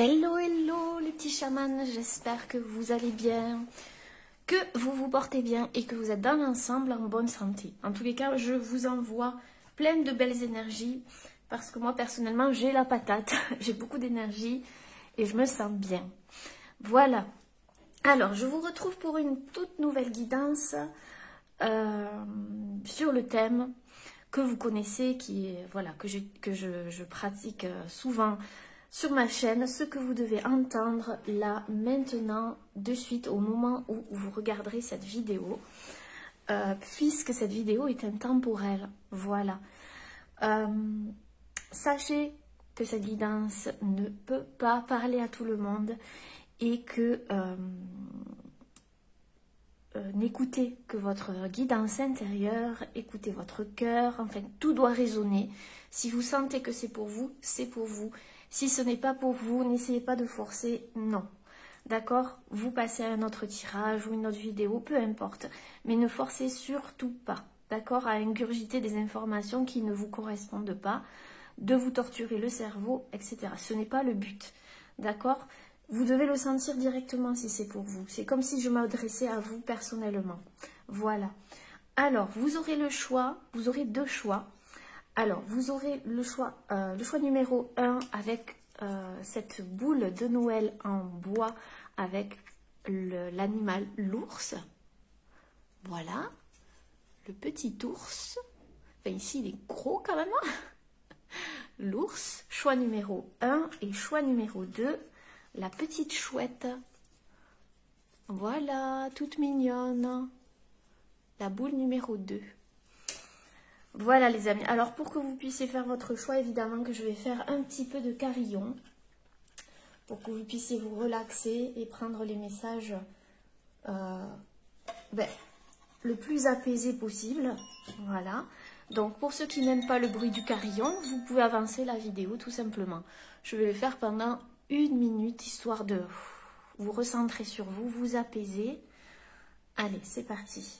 Hello, hello les petits chamans, j'espère que vous allez bien, que vous vous portez bien et que vous êtes dans l'ensemble en bonne santé. En tous les cas, je vous envoie plein de belles énergies parce que moi personnellement j'ai la patate, j'ai beaucoup d'énergie et je me sens bien. Voilà, alors je vous retrouve pour une toute nouvelle guidance sur le thème que vous connaissez, qui est, voilà, que je pratique souvent sur ma chaîne, ce que vous devez entendre là, maintenant, de suite, au moment où vous regarderez cette vidéo, puisque cette vidéo est intemporelle. Voilà. Sachez que cette guidance ne peut pas parler à tout le monde et que n'écoutez que votre guidance intérieure, écoutez votre cœur, enfin tout doit résonner. Si vous sentez que c'est pour vous, c'est pour vous. Si ce n'est pas pour vous, n'essayez pas de forcer, non. D'accord? Vous passez à un autre tirage ou une autre vidéo, peu importe. Mais ne forcez surtout pas, d'accord, à ingurgiter des informations qui ne vous correspondent pas, de vous torturer le cerveau, etc. Ce n'est pas le but, d'accord? Vous devez le sentir directement si c'est pour vous. C'est comme si je m'adressais à vous personnellement. Voilà. Alors, vous aurez le choix, vous aurez deux choix. Alors, vous aurez le choix numéro 1 avec cette boule de Noël en bois avec l'animal l'ours. Voilà. Le petit ours. Enfin, ici, il est gros quand même. L'ours. Choix numéro 1 et choix numéro 2. La petite chouette. Voilà, toute mignonne. La boule numéro 2. Voilà les amis. Alors pour que vous puissiez faire votre choix, évidemment que je vais faire un petit peu de carillon. Pour que vous puissiez vous relaxer et prendre les messages le plus apaisé possible. Voilà. Donc pour ceux qui n'aiment pas le bruit du carillon, vous pouvez avancer la vidéo tout simplement. Je vais le faire pendant 1 minute, histoire de vous recentrer sur vous, vous apaiser. Allez, c'est parti.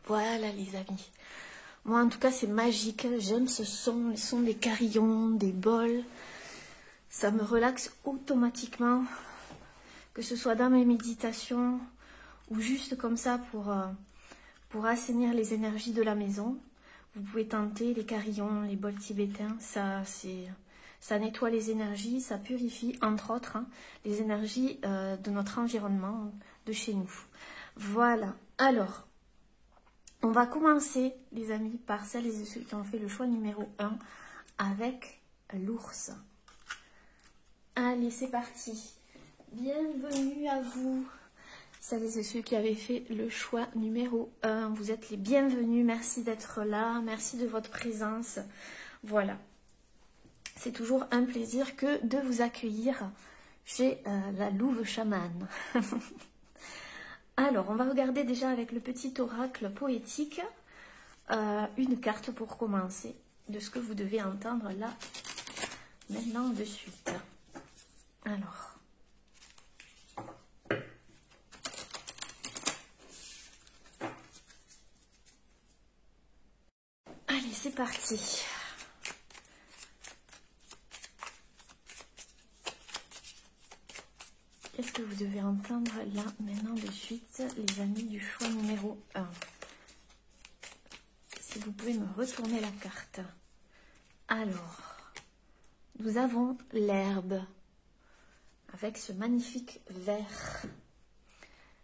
Voilà les amis. Moi en tout cas c'est magique. J'aime ce son, le son des carillons, des bols. Ça me relaxe automatiquement. Que ce soit dans mes méditations ou juste comme ça pour assainir les énergies de la maison. Vous pouvez tenter les carillons, les bols tibétains. Ça nettoie les énergies, ça purifie entre autres les énergies de notre environnement, de chez nous. Voilà. Alors, on va commencer, les amis, par celles et ceux qui ont fait le choix numéro 1 avec l'ours. Allez, c'est parti. Bienvenue à vous, celles et ceux qui avaient fait le choix numéro 1. Vous êtes les bienvenus. Merci d'être là. Merci de votre présence. Voilà. C'est toujours un plaisir que de vous accueillir chez la Louve Chamane. Alors, on va regarder déjà avec le petit oracle poétique une carte pour commencer de ce que vous devez entendre là, maintenant de suite. Alors, allez, c'est parti. Qu'est-ce que vous devez entendre là, maintenant de suite, les amis du choix numéro 1? Si vous pouvez me retourner la carte. Alors, nous avons l'herbe, avec ce magnifique vert.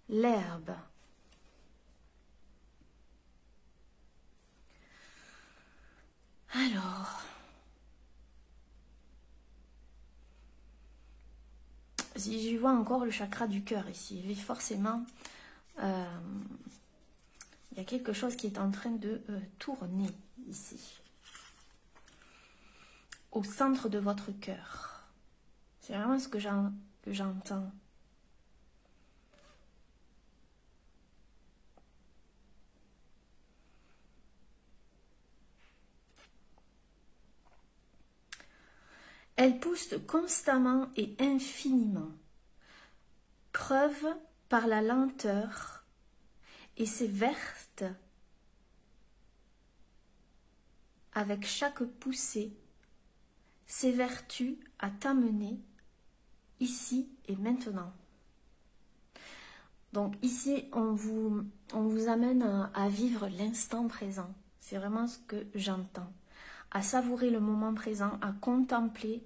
L'herbe. Alors, si j'y vois encore le chakra du cœur ici, et forcément, il y a quelque chose qui est en train de tourner ici, au centre de votre cœur. C'est vraiment ce que j'entends. Elle pousse constamment et infiniment, preuve par la lenteur, et c'est verte avec chaque poussée, s'évertue à t'amener ici et maintenant. Donc ici, on vous amène à vivre l'instant présent. C'est vraiment ce que j'entends. À savourer le moment présent, à contempler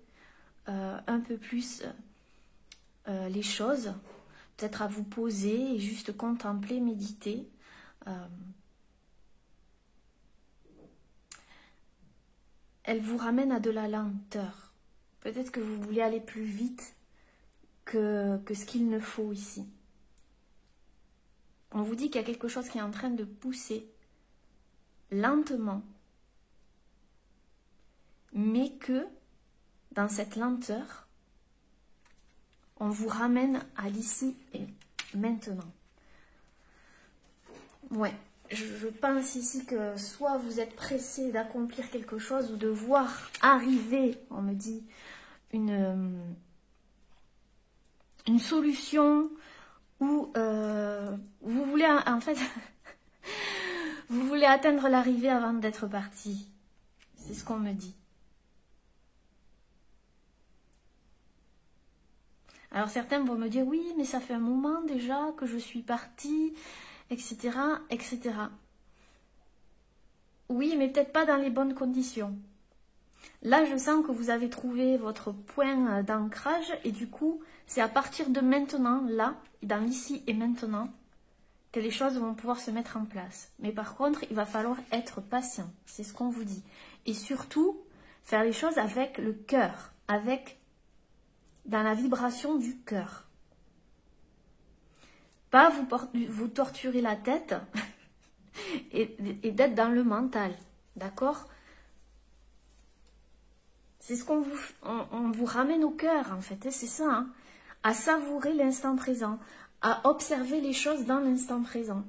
un peu plus les choses, peut-être à vous poser et juste contempler, méditer. Elle vous ramène à de la lenteur. Peut-être que vous voulez aller plus vite que ce qu'il ne faut ici. On vous dit qu'il y a quelque chose qui est en train de pousser lentement, mais que dans cette lenteur, on vous ramène à l'ici et maintenant. Ouais, je pense ici que soit vous êtes pressé d'accomplir quelque chose ou de voir arriver, on me dit, une solution ou vous voulez, en fait, vous voulez atteindre l'arrivée avant d'être parti. C'est ce qu'on me dit. Alors certains vont me dire, oui, mais ça fait un moment déjà que je suis partie, etc., etc. Oui, mais peut-être pas dans les bonnes conditions. Là, je sens que vous avez trouvé votre point d'ancrage et du coup, c'est à partir de maintenant, là, dans l'ici et maintenant, que les choses vont pouvoir se mettre en place. Mais par contre, il va falloir être patient, c'est ce qu'on vous dit. Et surtout, faire les choses avec le cœur, dans la vibration du cœur. Pas vous torturer la tête et d'être dans le mental, d'accord? C'est ce qu'on vous ramène au cœur, en fait, c'est ça, hein, à savourer l'instant présent, à observer les choses dans l'instant présent,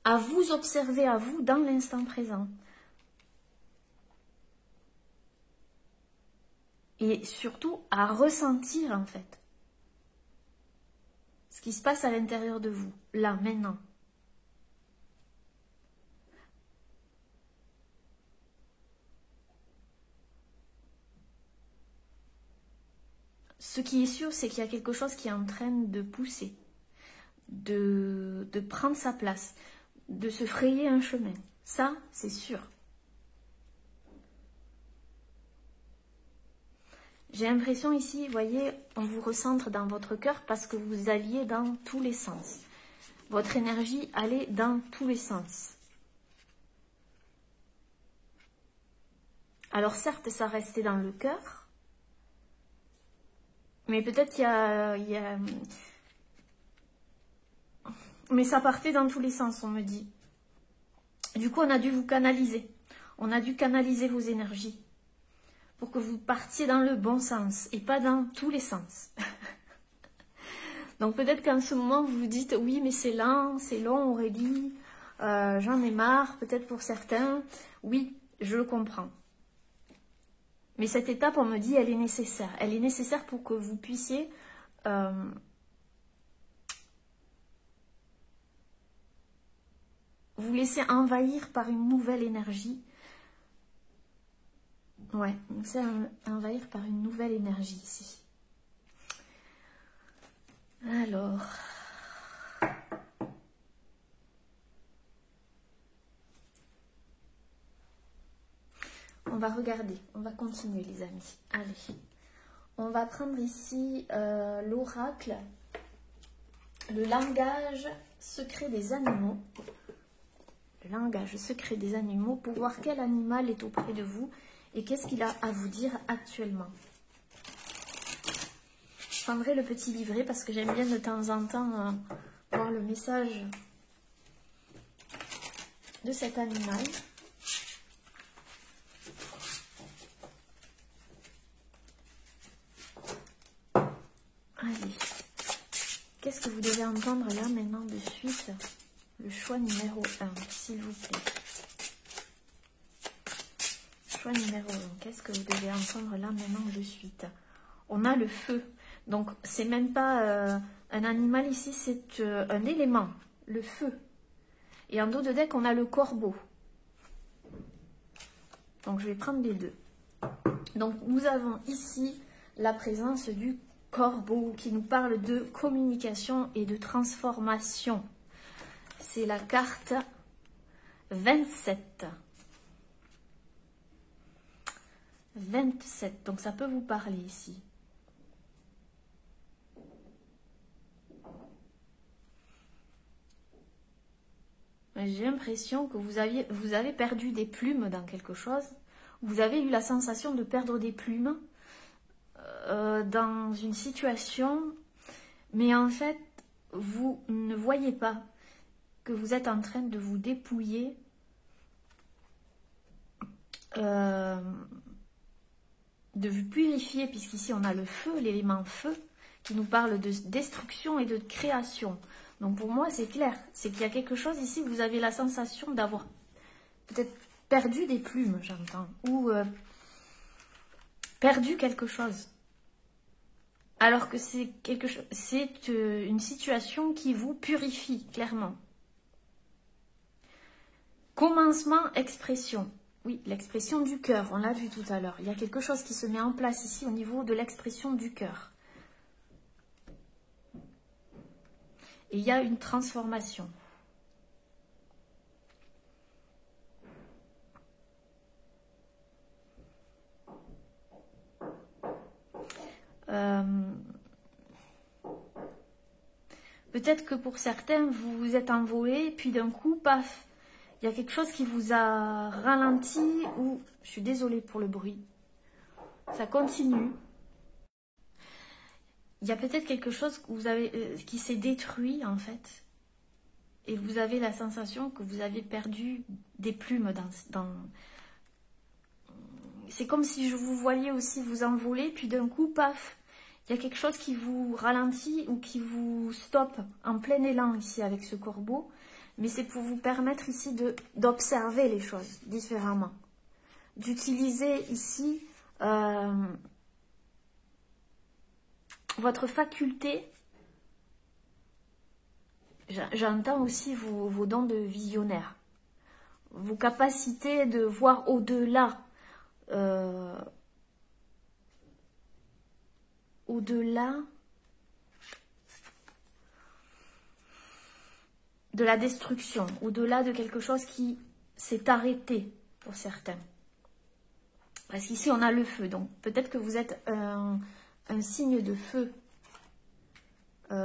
à vous observer à vous dans l'instant présent. Et surtout, à ressentir, en fait, ce qui se passe à l'intérieur de vous, là, maintenant. Ce qui est sûr, c'est qu'il y a quelque chose qui est en train de pousser, de prendre sa place, de se frayer un chemin. Ça, c'est sûr. J'ai l'impression ici, vous voyez, on vous recentre dans votre cœur parce que vous alliez dans tous les sens. votre énergie allait dans tous les sens. Alors certes, ça restait dans le cœur, mais peut-être qu'il y a... Mais ça partait dans tous les sens, on me dit. Du coup, on a dû vous canaliser. On a dû canaliser vos énergies pour que vous partiez dans le bon sens et pas dans tous les sens. Donc peut-être qu'en ce moment, vous vous dites, oui, mais c'est lent, Aurélie, j'en ai marre, peut-être pour certains. Oui, je le comprends. Mais cette étape, on me dit, elle est nécessaire. Elle est nécessaire pour que vous puissiez vous laisser envahir par une nouvelle énergie. Ouais, vous laisser envahir par une nouvelle énergie ici. Alors... On va regarder, on va continuer les amis. Allez, on va prendre ici l'oracle, le langage secret des animaux. Le langage secret des animaux pour voir quel animal est auprès de vous et qu'est-ce qu'il a à vous dire actuellement. Je prendrai le petit livret parce que j'aime bien de temps en temps voir le message de cet animal. Allez, qu'est-ce que vous devez entendre là maintenant de suite? Le choix numéro 1, s'il vous plaît. Choix numéro 1, qu'est-ce que vous devez entendre là maintenant de suite? On a le feu, donc c'est même pas un animal ici, c'est un élément, le feu. Et en dos de deck, on a le corbeau. Donc je vais prendre les deux. Donc nous avons ici la présence du corbeau qui nous parle de communication et de transformation. C'est la carte 27. 27, donc ça peut vous parler ici. J'ai l'impression que vous avez perdu des plumes dans quelque chose. Vous avez eu la sensation de perdre des plumes dans une situation, mais en fait, vous ne voyez pas que vous êtes en train de vous dépouiller de vous purifier, puisqu'ici on a le feu, l'élément feu, qui nous parle de destruction et de création. Donc pour moi c'est clair, c'est qu'il y a quelque chose ici, vous avez la sensation d'avoir peut-être perdu des plumes, j'entends, ou perdu quelque chose. Alors que c'est quelque chose, c'est une situation qui vous purifie, clairement. Commencement, expression. Oui, l'expression du cœur, on l'a vu tout à l'heure. Il y a quelque chose qui se met en place ici au niveau de l'expression du cœur. Et il y a une transformation. Peut-être que pour certains, vous vous êtes envolé, puis d'un coup, paf, il y a quelque chose qui vous a ralenti, ou, je suis désolée pour le bruit, ça continue. Il y a peut-être quelque chose que vous avez, qui s'est détruit, en fait, et vous avez la sensation que vous avez perdu des plumes dans... C'est comme si je vous voyais aussi vous envoler, puis d'un coup, paf, il y a quelque chose qui vous ralentit ou qui vous stoppe en plein élan ici avec ce corbeau. Mais c'est pour vous permettre ici d'observer les choses différemment. D'utiliser ici votre faculté. J'entends aussi vos dons de visionnaire. Vos capacités de voir au-delà. Au-delà de la destruction, au-delà de quelque chose qui s'est arrêté pour certains. Parce qu'ici on a le feu, donc peut-être que vous êtes un signe de feu.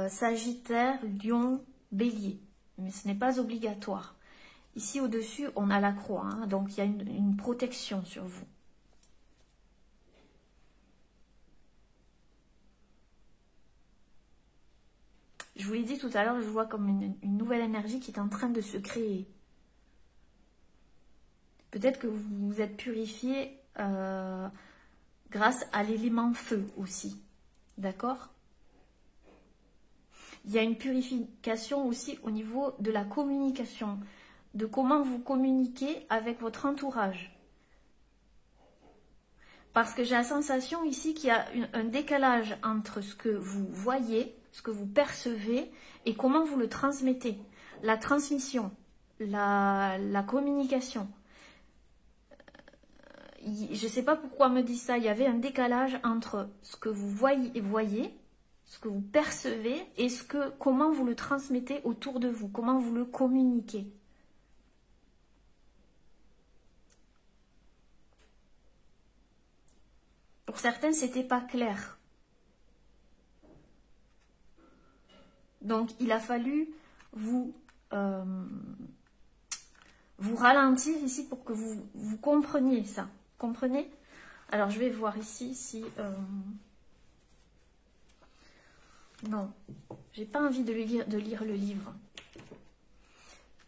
Sagittaire, Lion, Bélier. mais ce n'est pas obligatoire. Ici au-dessus, on a la croix, hein, donc il y a une protection sur vous. Je vous l'ai dit tout à l'heure, je vois comme une nouvelle énergie qui est en train de se créer. Peut-être que vous vous êtes purifié grâce à l'élément feu aussi. D'accord? Il y a une purification aussi au niveau de la communication, de comment vous communiquez avec votre entourage. Parce que j'ai la sensation ici qu'il y a un décalage entre ce que vous voyez, ce que vous percevez et comment vous le transmettez. La transmission, la communication. Je ne sais pas pourquoi on me dit ça, il y avait un décalage entre ce que vous voyez, ce que vous percevez et comment vous le transmettez autour de vous, comment vous le communiquez. Pour certains, c'était pas clair. Donc, il a fallu vous ralentir ici pour que vous compreniez ça. Comprenez? Alors, je vais voir ici si... Non, j'ai pas envie de lire le livre.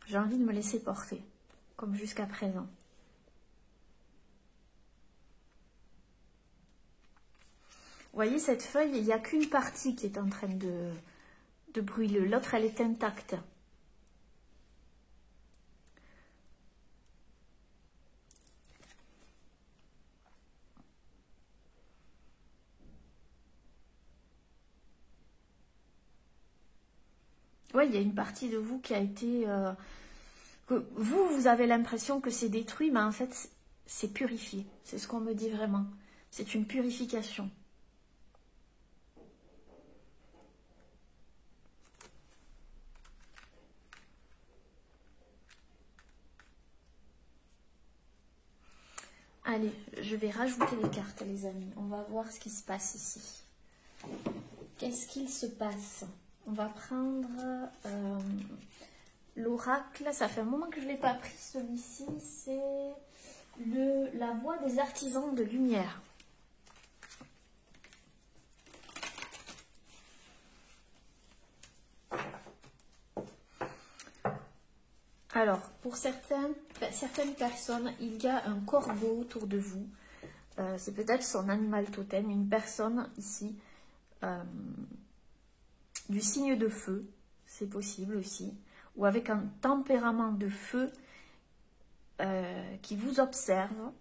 J'ai envie de me laisser porter, comme jusqu'à présent. Vous voyez cette feuille, il n'y a qu'une partie qui est en train de brûler. L'autre, elle est intacte. Oui, il y a une partie de vous qui a été... que vous avez l'impression que c'est détruit, mais en fait, c'est purifié. C'est ce qu'on me dit vraiment. C'est une purification. Allez, je vais rajouter les cartes, les amis. On va voir ce qui se passe ici. Qu'est-ce qu'il se passe? On va prendre l'oracle. Ça fait un moment que je ne l'ai pas pris, celui-ci. C'est la voix des artisans de lumière. Alors, pour certaines personnes, il y a un corbeau autour de vous. C'est peut-être son animal totem, une personne ici du signe de feu, c'est possible aussi, ou avec un tempérament de feu qui vous observe,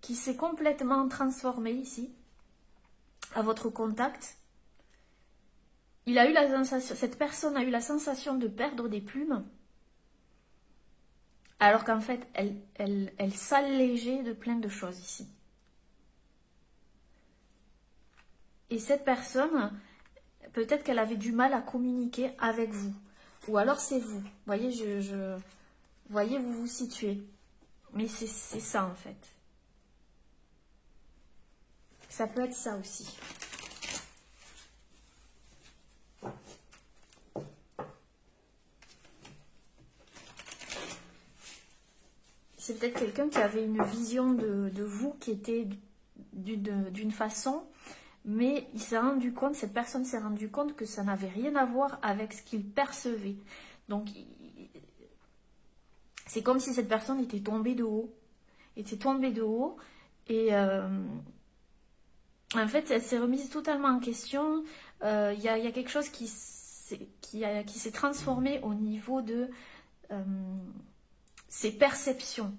qui s'est complètement transformé ici à votre contact. Cette personne a eu la sensation de perdre des plumes, alors qu'en fait, elle s'allégeait de plein de choses ici. Et cette personne, peut-être qu'elle avait du mal à communiquer avec vous. Ou alors c'est vous. Vous voyez, voyez, vous vous situez. Mais c'est ça en fait. Ça peut être ça aussi. C'est peut-être quelqu'un qui avait une vision de vous qui était d'une façon, mais il s'est rendu compte, cette personne s'est rendu compte que ça n'avait rien à voir avec ce qu'il percevait. Donc, c'est comme si cette personne était tombée de haut. Et en fait, elle s'est remise totalement en question. Il y a quelque chose qui s'est transformé au niveau de ses perceptions.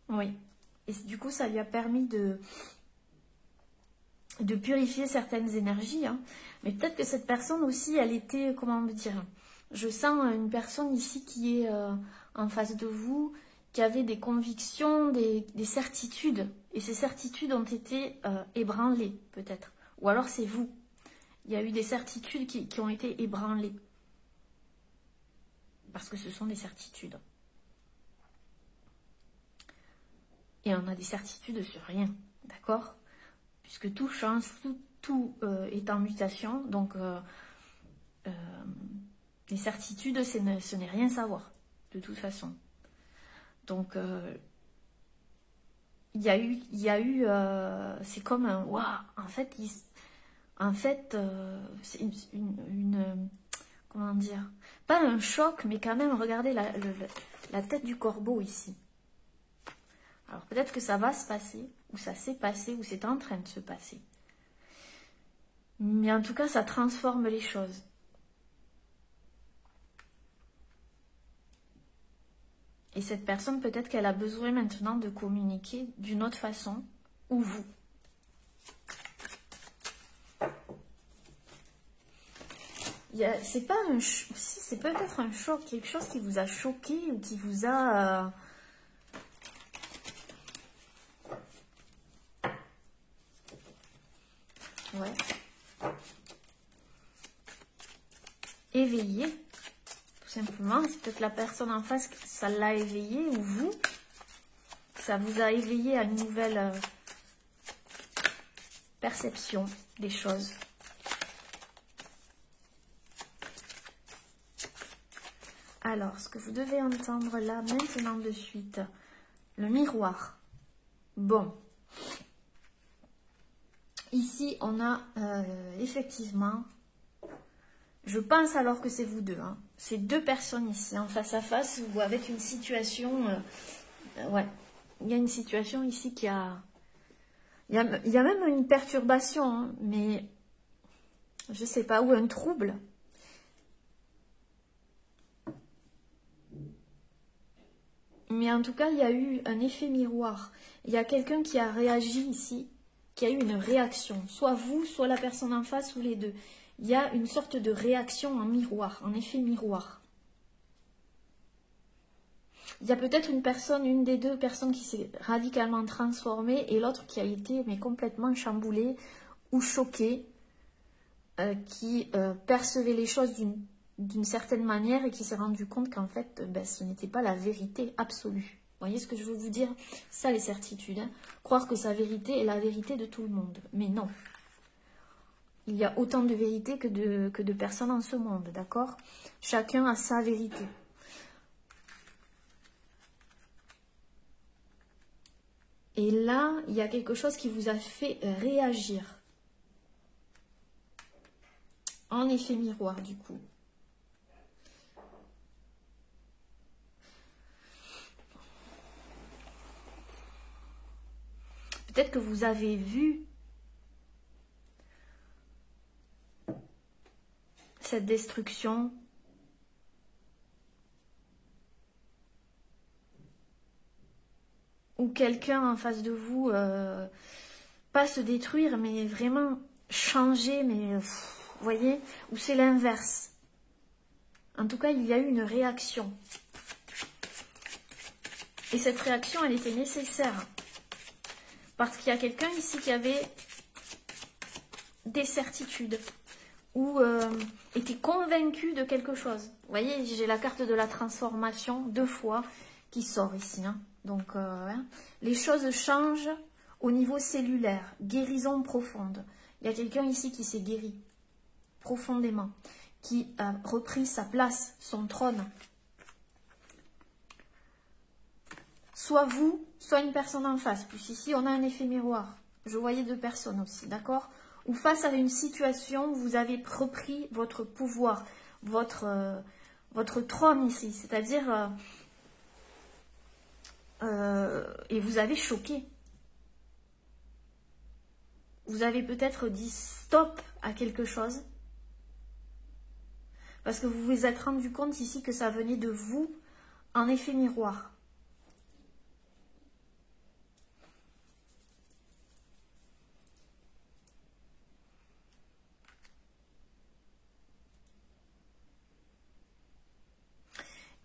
Oui. Et du coup, ça lui a permis de purifier certaines énergies. Hein. Mais peut-être que cette personne aussi, elle était, comment me dire, je sens une personne ici qui est en face de vous, qui avait des convictions, des certitudes. Et ces certitudes ont été ébranlées, peut-être. Ou alors c'est vous. Il y a eu des certitudes qui ont été ébranlées. parce que ce sont des certitudes. Et on a des certitudes sur rien, d'accord? Puisque tout change, tout est en mutation, donc les certitudes, ce n'est rien savoir, de toute façon. Donc, il y a eu c'est comme un waouh, en fait, c'est comment dire, pas un choc, mais quand même, regardez la tête du corbeau ici. Alors peut-être que ça va se passer, ou ça s'est passé, ou c'est en train de se passer. Mais en tout cas, ça transforme les choses. Et cette personne, peut-être qu'elle a besoin maintenant de communiquer d'une autre façon, ou vous. C'est pas un c'est peut-être un choc, quelque chose qui vous a choqué ou qui vous a ouais, éveillé, tout simplement. C'est peut-être la personne en face que ça l'a éveillé, ou vous, ça vous a éveillé à une nouvelle perception des choses. Alors, ce que vous devez entendre là, maintenant de suite, le miroir. Bon. Ici, on a effectivement, je pense alors que c'est vous deux, hein, c'est deux personnes ici, en face à face, ou avec une situation, ouais, il y a une situation ici qui a, il y a même une perturbation, hein, mais je sais pas, ou un trouble. Mais en tout cas, il y a eu un effet miroir. Il y a quelqu'un qui a réagi ici, qui a eu une réaction. Soit vous, soit la personne en face, ou les deux. Il y a une sorte de réaction en miroir, en effet miroir. Il y a peut-être une personne, une des deux personnes qui s'est radicalement transformée et l'autre qui a été mais complètement chamboulée ou choquée, qui percevait les choses d'une certaine manière et qui s'est rendu compte qu'en fait, ce n'était pas la vérité absolue. Vous voyez ce que je veux vous dire? Ça, les certitudes. Hein. Croire que sa vérité est la vérité de tout le monde. Mais non. Il y a autant de vérités que de personnes en ce monde, d'accord? Chacun a sa vérité. Et là, il y a quelque chose qui vous a fait réagir. En effet miroir, du coup. Peut-être que vous avez vu cette destruction. Ou quelqu'un en face de vous, pas se détruire, mais vraiment changer, mais vous voyez, ou c'est l'inverse. En tout cas, il y a eu une réaction. Et cette réaction, elle était nécessaire. Parce qu'il y a quelqu'un ici qui avait des certitudes ou était convaincu de quelque chose. Vous voyez, j'ai la carte de la transformation 2 fois qui sort ici. Hein. Donc, les choses changent au niveau cellulaire. Guérison profonde. Il y a quelqu'un ici qui s'est guéri profondément, qui a repris sa place, son trône. Soit vous, soit une personne en face. Puis ici, on a un effet miroir. Je voyais 2 personnes aussi, d'accord? Ou face à une situation, vous avez repris votre pouvoir, votre trône ici. C'est-à-dire, et vous avez choqué. Vous avez peut-être dit stop à quelque chose. Parce que vous vous êtes rendu compte ici que ça venait de vous en effet miroir.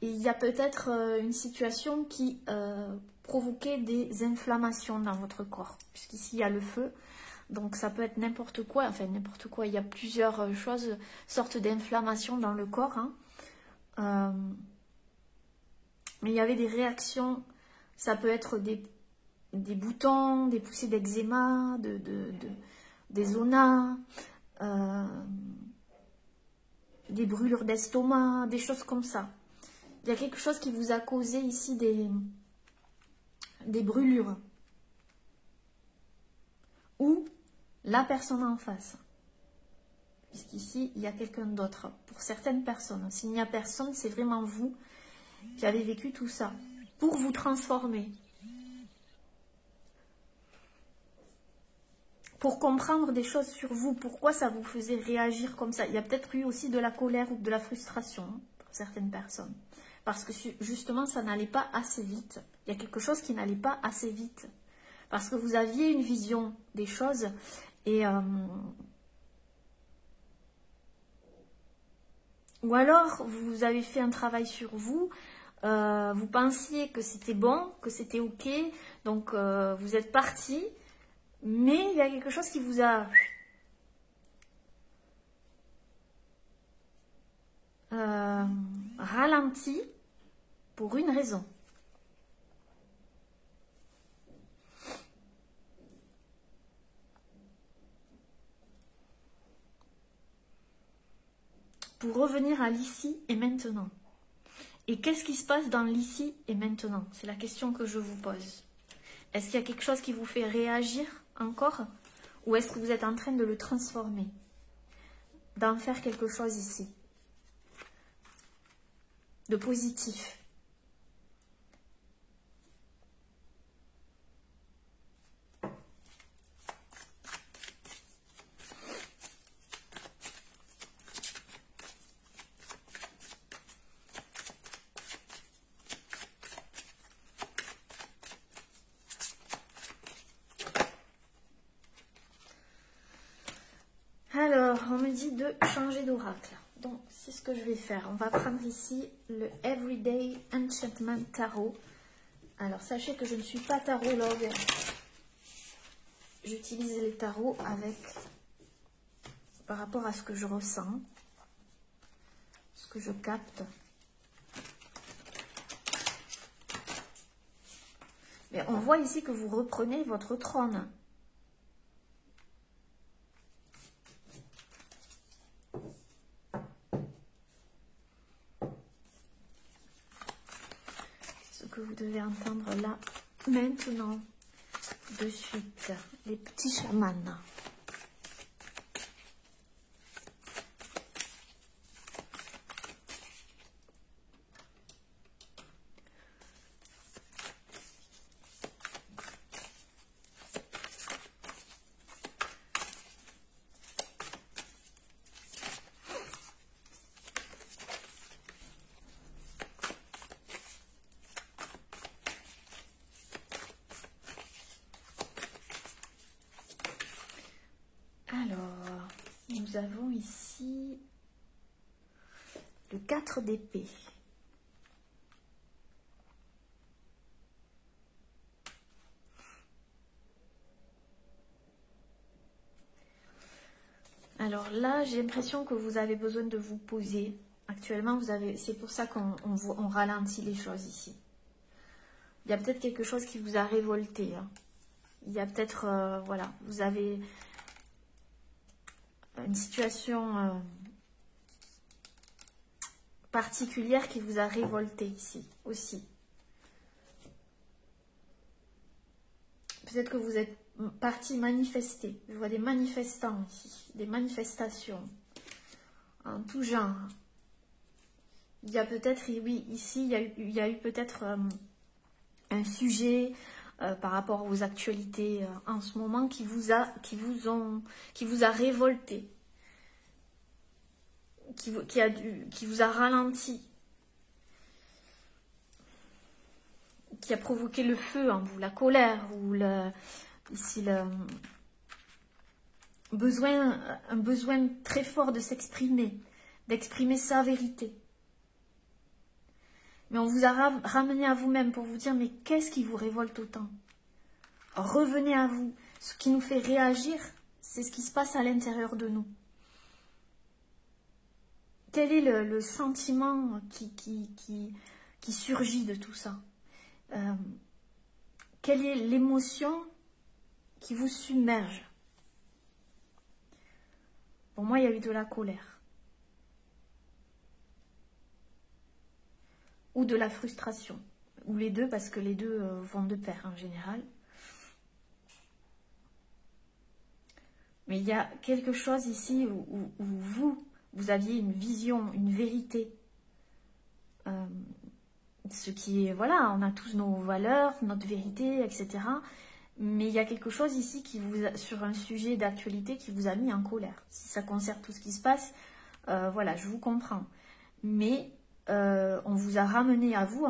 Et il y a peut-être une situation qui provoquait des inflammations dans votre corps. Puisqu'ici, il y a le feu. Donc, ça peut être n'importe quoi. Enfin, n'importe quoi. Il y a plusieurs choses, sortes d'inflammations dans le corps. Hein. Mais il y avait des réactions, ça peut être des boutons, des poussées d'eczéma, des zonas, des brûlures d'estomac, des choses comme ça. Il y a quelque chose qui vous a causé ici des brûlures. Ou la personne en face. Puisqu'ici, il y a quelqu'un d'autre. Pour certaines personnes. S'il n'y a personne, c'est vraiment vous qui avez vécu tout ça. Pour vous transformer. Pour comprendre des choses sur vous. Pourquoi ça vous faisait réagir comme ça. Il y a peut-être eu aussi de la colère ou de la frustration pour certaines personnes. Parce que justement, ça n'allait pas assez vite. Il y a quelque chose qui n'allait pas assez vite. Parce que vous aviez une vision des choses et... ou alors, vous avez fait un travail sur vous, vous pensiez que c'était bon, que c'était ok, donc vous êtes parti, mais il y a quelque chose qui vous a... ralenti pour une raison. Pour revenir à l'ici et maintenant. Et qu'est-ce qui se passe dans l'ici et maintenant? C'est la question que je vous pose. Est-ce qu'il y a quelque chose qui vous fait réagir encore? Ou est-ce que vous êtes en train de le transformer? D'en faire quelque chose ici? De positif? Alors, on me dit de changer d'oracle. Donc, c'est ce que je vais faire. On va prendre ici le Everyday Enchantment Tarot. Alors, sachez que je ne suis pas tarologue. J'utilise les tarots par rapport à ce que je ressens, ce que je capte. Mais on voit ici que vous reprenez votre trône. Ce que vous devez entendre là, maintenant, de suite, les petits chamans. Alors, nous avons ici le 4 d'épée. Alors là, j'ai l'impression que vous avez besoin de vous poser. Actuellement, c'est pour ça qu'on ralentit les choses ici. Il y a peut-être quelque chose qui vous a révolté. Hein. Il y a peut-être, voilà, vous avez une situation particulière qui vous a révolté ici aussi. Peut-être que vous êtes parti manifester. Je vois des manifestants ici, des manifestations en tout genre. Il y a peut-être, oui, ici, il y a eu peut-être un sujet par rapport aux actualités en ce moment qui vous a révolté, qui vous a ralenti, qui a provoqué le feu en vous, la colère ou ici un besoin très fort de s'exprimer, d'exprimer sa vérité. Mais on vous a ramené à vous-même pour vous dire, mais qu'est-ce qui vous révolte autant? Revenez à vous. Ce qui nous fait réagir, c'est ce qui se passe à l'intérieur de nous. Quel est le sentiment qui qui surgit de tout ça? Quelle est l'émotion qui vous submerge? Pour moi, il y a eu de la colère. Ou de la frustration. Ou les deux, parce que les deux vont de pair en général. Mais il y a quelque chose ici où vous aviez une vision, une vérité. Ce qui est, voilà, on a tous nos valeurs, notre vérité, etc. Mais il y a quelque chose ici qui vous sur un sujet d'actualité qui vous a mis en colère. Si ça concerne tout ce qui se passe, voilà, je vous comprends. Mais on vous a ramené à vous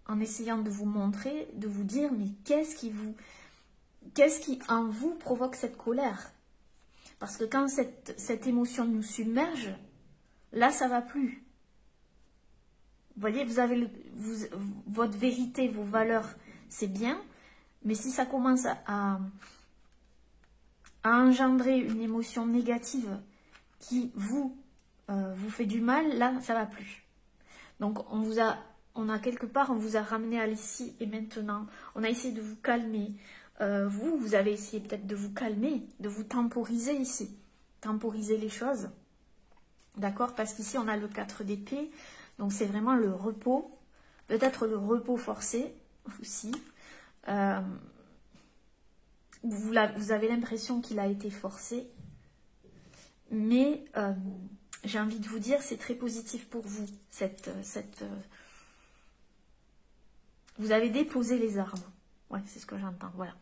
en essayant de vous montrer, de vous dire, mais qu'est-ce qui en vous provoque cette colère? Parce que quand cette émotion nous submerge, là, ça va plus. Vous voyez, vous avez votre vérité, vos valeurs, c'est bien, mais si ça commence à engendrer une émotion négative qui vous fait du mal, là, ça va plus. Donc, on vous a ramené à l'ici et maintenant. On a essayé de vous calmer. Vous avez essayé peut-être de vous calmer, de vous temporiser ici. Temporiser les choses. D'accord? Parce qu'ici, on a le 4 d'épée. Donc, c'est vraiment le repos. Peut-être le repos forcé aussi. Vous avez l'impression qu'il a été forcé. Mais j'ai envie de vous dire, c'est très positif pour vous. Vous avez déposé les armes. Ouais, c'est ce que j'entends. Voilà.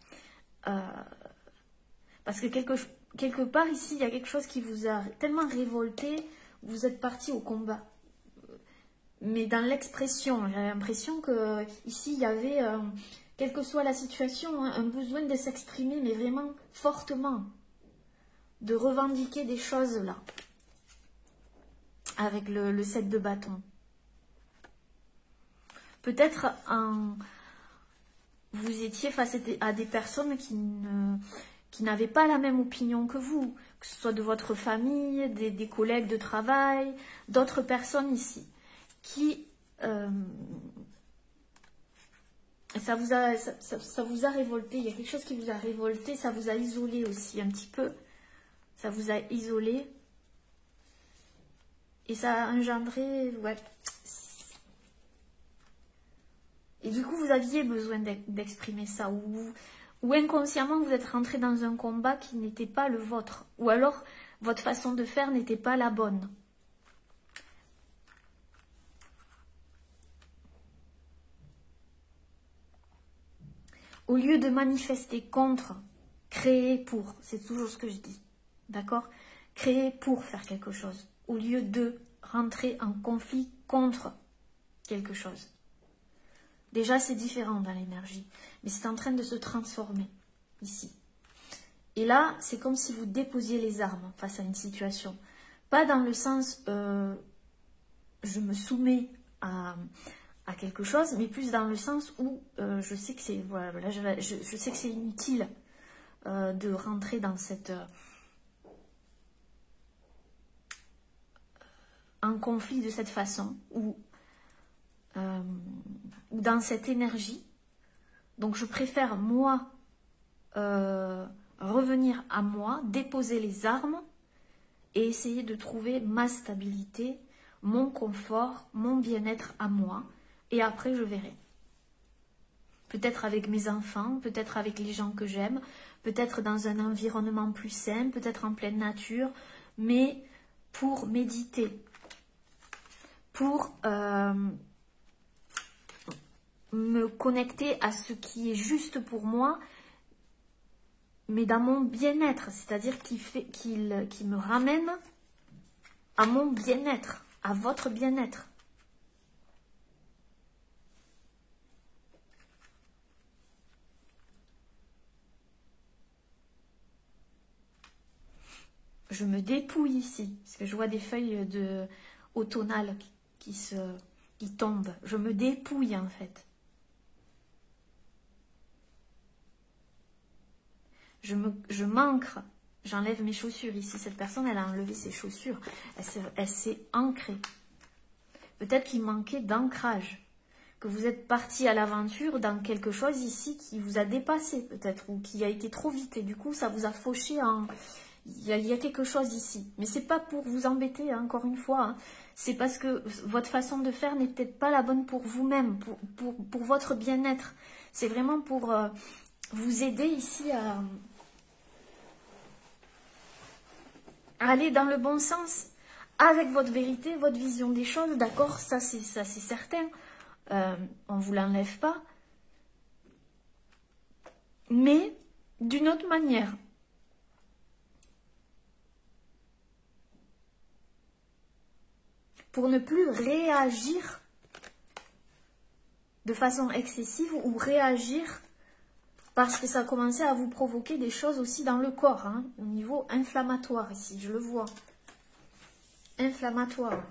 Parce que quelque part ici, il y a quelque chose qui vous a tellement révolté, vous êtes parti au combat. Mais dans l'expression, j'ai l'impression que ici il y avait, quelle que soit la situation, un besoin de s'exprimer, mais vraiment fortement, de revendiquer des choses là, avec le 7 de bâton. Peut-être vous étiez face à des personnes qui n'avaient pas la même opinion que vous, que ce soit de votre famille, des collègues de travail, d'autres personnes ici, qui ça vous a révolté, il y a quelque chose qui vous a révolté, ça vous a isolé aussi un petit peu, ça vous a isolé, et ça a engendré, ouais. Et du coup, vous aviez besoin d'exprimer ça, ou inconsciemment, vous êtes rentré dans un combat qui n'était pas le vôtre, ou alors votre façon de faire n'était pas la bonne. Au lieu de manifester contre, créer pour, c'est toujours ce que je dis, d'accord? Créer pour faire quelque chose, au lieu de rentrer en conflit contre quelque chose. Déjà, c'est différent dans l'énergie, mais c'est en train de se transformer ici. Et là, c'est comme si vous déposiez les armes face à une situation. Pas dans le sens, je me soumets à quelque chose, mais plus dans le sens où je sais que c'est voilà, je sais que c'est inutile de rentrer dans cette en conflit de cette façon ou dans cette énergie. Donc je préfère moi revenir à moi, déposer les armes et essayer de trouver ma stabilité, mon confort, mon bien-être à moi. Et après, je verrai. Peut-être avec mes enfants, peut-être avec les gens que j'aime, peut-être dans un environnement plus sain, peut-être en pleine nature, mais pour méditer, pour me connecter à ce qui est juste pour moi, mais dans mon bien-être, c'est-à-dire qui me ramène à mon bien-être, à votre bien-être. Je me dépouille ici, parce que je vois des feuilles automnales qui tombent. Je me dépouille en fait. Je m'ancre, j'enlève mes chaussures ici. Cette personne, elle a enlevé ses chaussures. Elle s'est ancrée. Peut-être qu'il manquait d'ancrage, que vous êtes parti à l'aventure dans quelque chose ici qui vous a dépassé peut-être, ou qui a été trop vite, et du coup ça vous a fauché en... Il y a quelque chose ici. Mais c'est pas pour vous embêter, hein, encore une fois. Hein. C'est parce que votre façon de faire n'est peut-être pas la bonne pour vous-même, pour votre bien-être. C'est vraiment pour vous aider ici à aller dans le bon sens, avec votre vérité, votre vision des choses, d'accord, ça c'est certain. On ne vous l'enlève pas. Mais d'une autre manière. Pour ne plus réagir de façon excessive ou réagir parce que ça commençait à vous provoquer des choses aussi dans le corps, hein, au niveau inflammatoire ici, je le vois. Inflammatoire.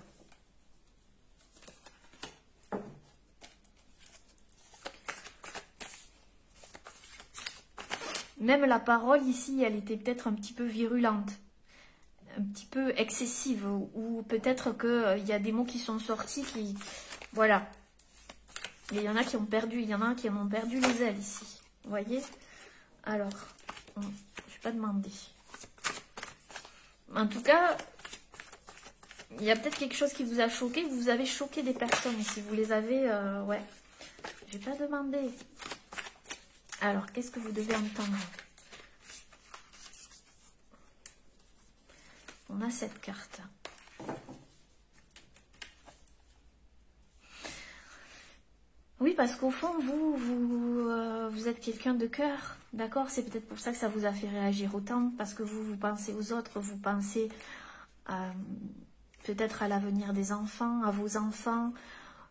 Même la parole ici, elle était peut-être un petit peu virulente, un petit peu excessive, ou peut-être qu'il y a des mots qui sont sortis qui... Voilà. Et il y en a qui ont perdu, il y en a qui en ont perdu les ailes ici. Vous voyez? Alors, je ne vais pas demander. En tout cas, il y a peut-être quelque chose qui vous a choqué. Vous avez choqué des personnes ici. Vous les avez... ouais. Je vais pas demander. Alors, qu'est-ce que vous devez entendre? On a cette carte. Oui, parce qu'au fond, vous êtes quelqu'un de cœur, d'accord? C'est peut-être pour ça que ça vous a fait réagir autant, parce que vous pensez aux autres, vous pensez peut-être à l'avenir des enfants, à vos enfants,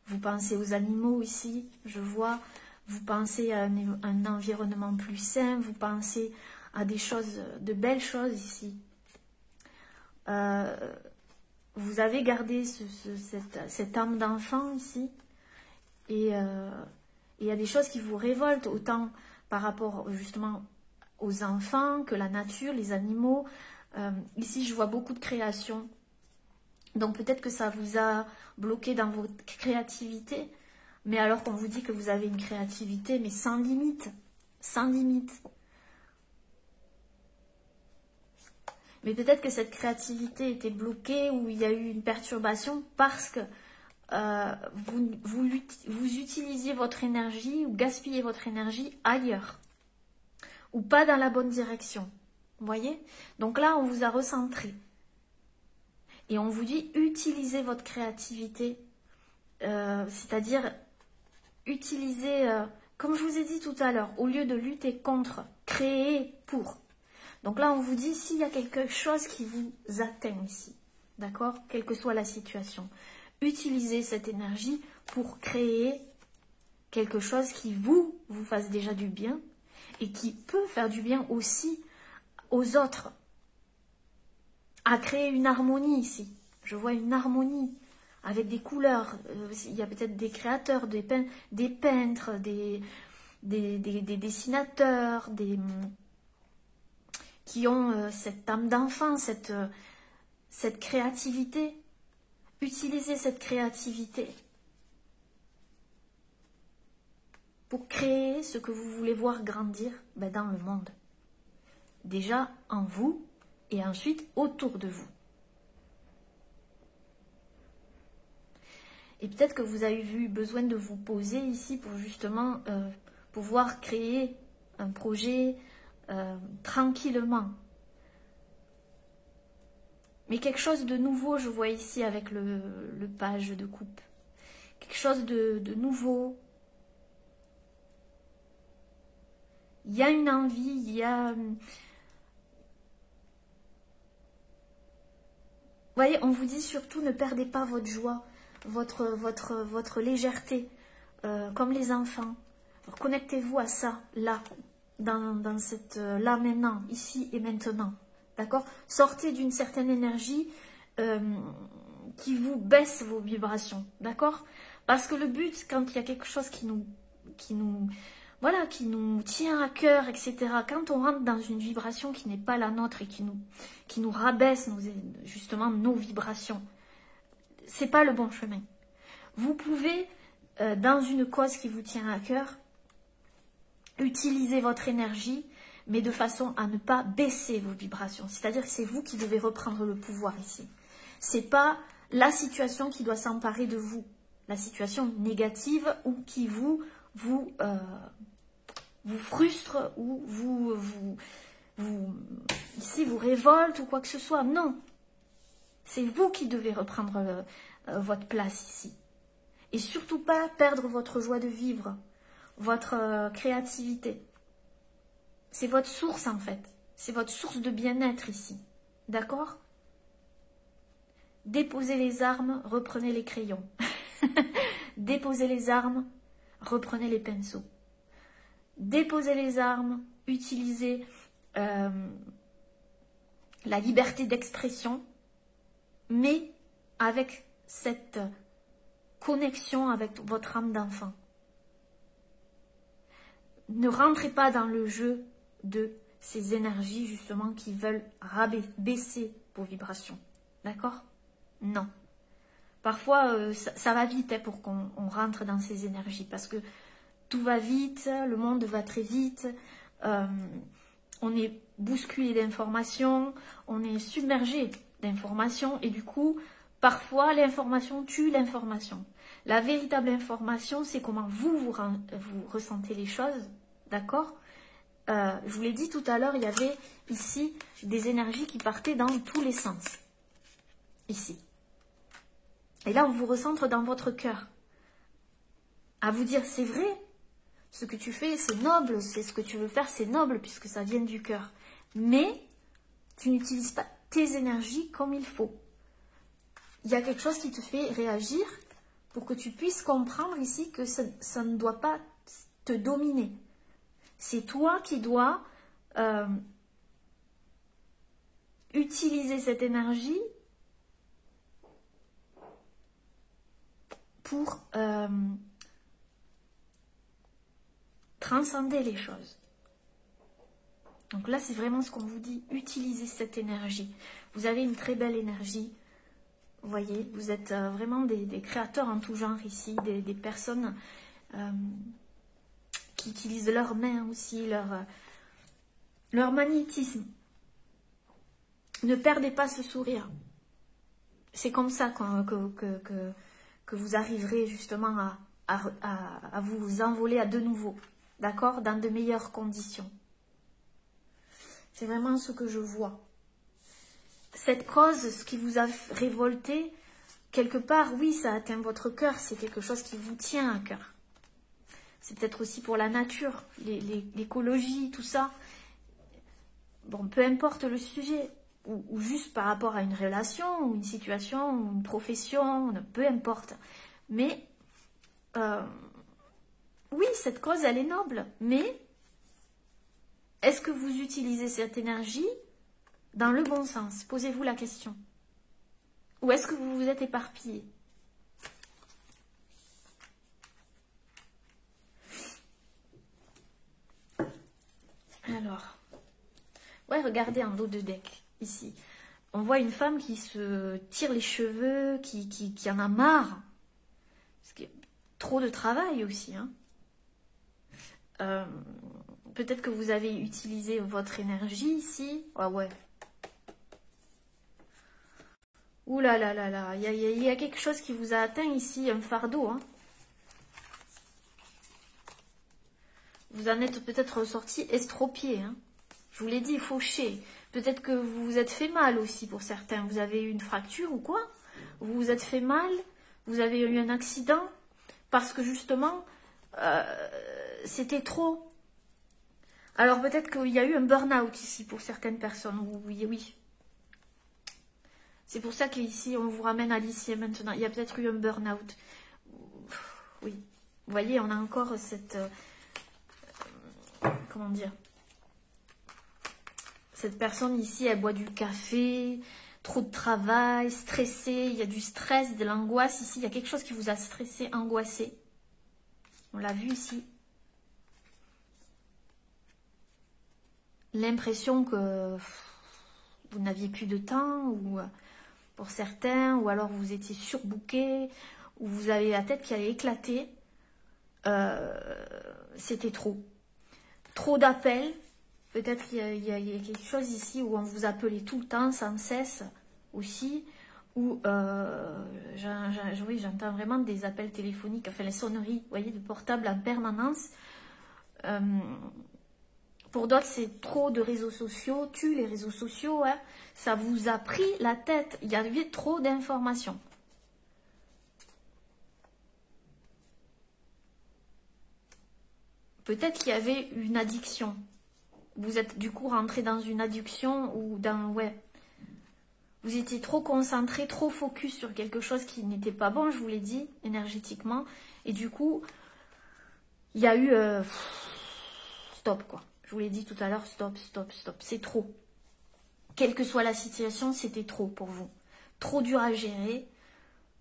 vous pensez aux animaux ici, je vois, vous pensez à un environnement plus sain, vous pensez à des choses, de belles choses ici. Vous avez gardé cette âme d'enfant ici. Et il y a des choses qui vous révoltent, autant par rapport justement aux enfants que la nature, les animaux. Ici, je vois beaucoup de création. Donc peut-être que ça vous a bloqué dans votre créativité. Mais alors qu'on vous dit que vous avez une créativité, mais sans limite. Sans limite. Mais peut-être que cette créativité était bloquée ou il y a eu une perturbation parce que vous utilisiez votre énergie ou gaspillez votre énergie ailleurs ou pas dans la bonne direction. Vous voyez? Donc là, on vous a recentré. Et on vous dit, utilisez votre créativité. C'est-à-dire, utilisez, comme je vous ai dit tout à l'heure, au lieu de lutter contre, créez pour. Donc là, on vous dit, s'il y a quelque chose qui vous atteint ici, d'accord? Quelle que soit la situation. Utilisez cette énergie pour créer quelque chose qui vous fasse déjà du bien et qui peut faire du bien aussi aux autres. À créer une harmonie ici. Je vois une harmonie avec des couleurs. Il y a peut-être des créateurs, des peintres, des dessinateurs, qui ont cette âme d'enfant, cette créativité. Utilisez cette créativité pour créer ce que vous voulez voir grandir dans le monde. Déjà en vous et ensuite autour de vous. Et peut-être que vous avez eu besoin de vous poser ici pour justement pouvoir créer un projet tranquillement. Mais quelque chose de nouveau, je vois ici avec le page de coupe. Quelque chose de nouveau. Il y a une envie, il y a... Vous voyez, on vous dit surtout ne perdez pas votre joie, votre légèreté, comme les enfants. Connectez-vous à ça, là, dans cette... là, maintenant, ici et maintenant. D'accord? Sortez d'une certaine énergie qui vous baisse vos vibrations. D'accord? Parce que le but, quand il y a quelque chose qui nous tient à cœur, etc. Quand on rentre dans une vibration qui n'est pas la nôtre et qui nous rabaisse justement nos vibrations, c'est pas le bon chemin. Vous pouvez, dans une cause qui vous tient à cœur, utiliser votre énergie, mais de façon à ne pas baisser vos vibrations. C'est-à-dire que c'est vous qui devez reprendre le pouvoir ici. C'est pas la situation qui doit s'emparer de vous, la situation négative ou qui vous frustre ou ici vous révolte ou quoi que ce soit. Non, c'est vous qui devez reprendre votre place ici. Et surtout pas perdre votre joie de vivre, votre créativité. C'est votre source en fait. C'est votre source de bien-être ici. D'accord? Déposez les armes, reprenez les crayons. Déposez les armes, reprenez les pinceaux. Déposez les armes, utilisez la liberté d'expression, mais avec cette connexion avec votre âme d'enfant. Ne rentrez pas dans le jeu de ces énergies justement qui veulent baisser vos vibrations. D'accord? Non. Parfois, ça va vite pour qu'on rentre dans ces énergies parce que tout va vite, le monde va très vite, on est bousculé d'informations, on est submergé d'informations et du coup, parfois l'information tue l'information. La véritable information, c'est comment vous ressentez les choses, d'accord? Je vous l'ai dit tout à l'heure, il y avait ici des énergies qui partaient dans tous les sens. Ici. Et là, on vous recentre dans votre cœur. À vous dire, c'est vrai, ce que tu fais, c'est noble, c'est ce que tu veux faire, c'est noble, puisque ça vient du cœur. Mais, tu n'utilises pas tes énergies comme il faut. Il y a quelque chose qui te fait réagir pour que tu puisses comprendre ici que ça ne doit pas te dominer. C'est toi qui dois utiliser cette énergie pour transcender les choses. Donc là, c'est vraiment ce qu'on vous dit, utilisez cette énergie. Vous avez une très belle énergie. Vous voyez, vous êtes vraiment des créateurs en tout genre ici, des personnes qui utilisent leurs mains aussi, leur magnétisme. Ne perdez pas ce sourire. C'est comme ça que vous arriverez justement à vous envoler à de nouveau, d'accord? Dans de meilleures conditions. C'est vraiment ce que je vois. Cette cause, ce qui vous a révolté, quelque part, oui, ça atteint votre cœur, c'est quelque chose qui vous tient à cœur. C'est peut-être aussi pour la nature, l'écologie, tout ça. Bon, peu importe le sujet, ou juste par rapport à une relation, ou une situation, ou une profession, peu importe. Mais, oui, cette cause, elle est noble, mais est-ce que vous utilisez cette énergie dans le bon sens? Posez-vous la question. Ou est-ce que vous vous êtes éparpillé? Alors, ouais, regardez en dos de deck, ici. On voit une femme qui se tire les cheveux, qui en a marre. Parce qu'il y a trop de travail aussi. Hein. Peut-être que vous avez utilisé votre énergie ici. Ah ouais. Ouh là là là là. Il y a quelque chose qui vous a atteint ici, un fardeau. Hein. Vous en êtes peut-être ressorti estropié. Hein. Je vous l'ai dit, fauché. Peut-être que vous vous êtes fait mal aussi pour certains. Vous avez eu une fracture ou quoi? Vous vous êtes fait mal? Vous avez eu un accident? Parce que justement, c'était trop. Alors peut-être qu'il y a eu un burn-out ici pour certaines personnes. Oui, oui. C'est pour ça qu'ici, on vous ramène à l'ici et maintenant. Il y a peut-être eu un burn-out. Oui. Vous voyez, on a encore cette... comment dire? Cette personne ici, elle boit du café, trop de travail, stressée. Il y a du stress, de l'angoisse ici. Il y a quelque chose qui vous a stressé, angoissé. On l'a vu ici. L'impression que vous n'aviez plus de temps, ou pour certains, ou alors vous étiez surbooké, où vous avez la tête qui allait éclater, c'était trop. Trop d'appels. Peut-être qu'il y a quelque chose ici où on vous appelait tout le temps, sans cesse aussi. Où oui, j'entends vraiment des appels téléphoniques, enfin les sonneries, vous voyez, de portable en permanence. Pour d'autres, c'est trop de réseaux sociaux, tue les réseaux sociaux, hein. Ça vous a pris la tête, il y avait trop d'informations. Peut-être qu'il y avait une addiction. Vous êtes du coup rentré dans une addiction ou dans... Ouais. Vous étiez trop concentré, trop focus sur quelque chose qui n'était pas bon, je vous l'ai dit, énergétiquement. Et du coup, il y a eu... stop, quoi. Je vous l'ai dit tout à l'heure, stop, stop, stop. C'est trop. Quelle que soit la situation, c'était trop pour vous. Trop dur à gérer.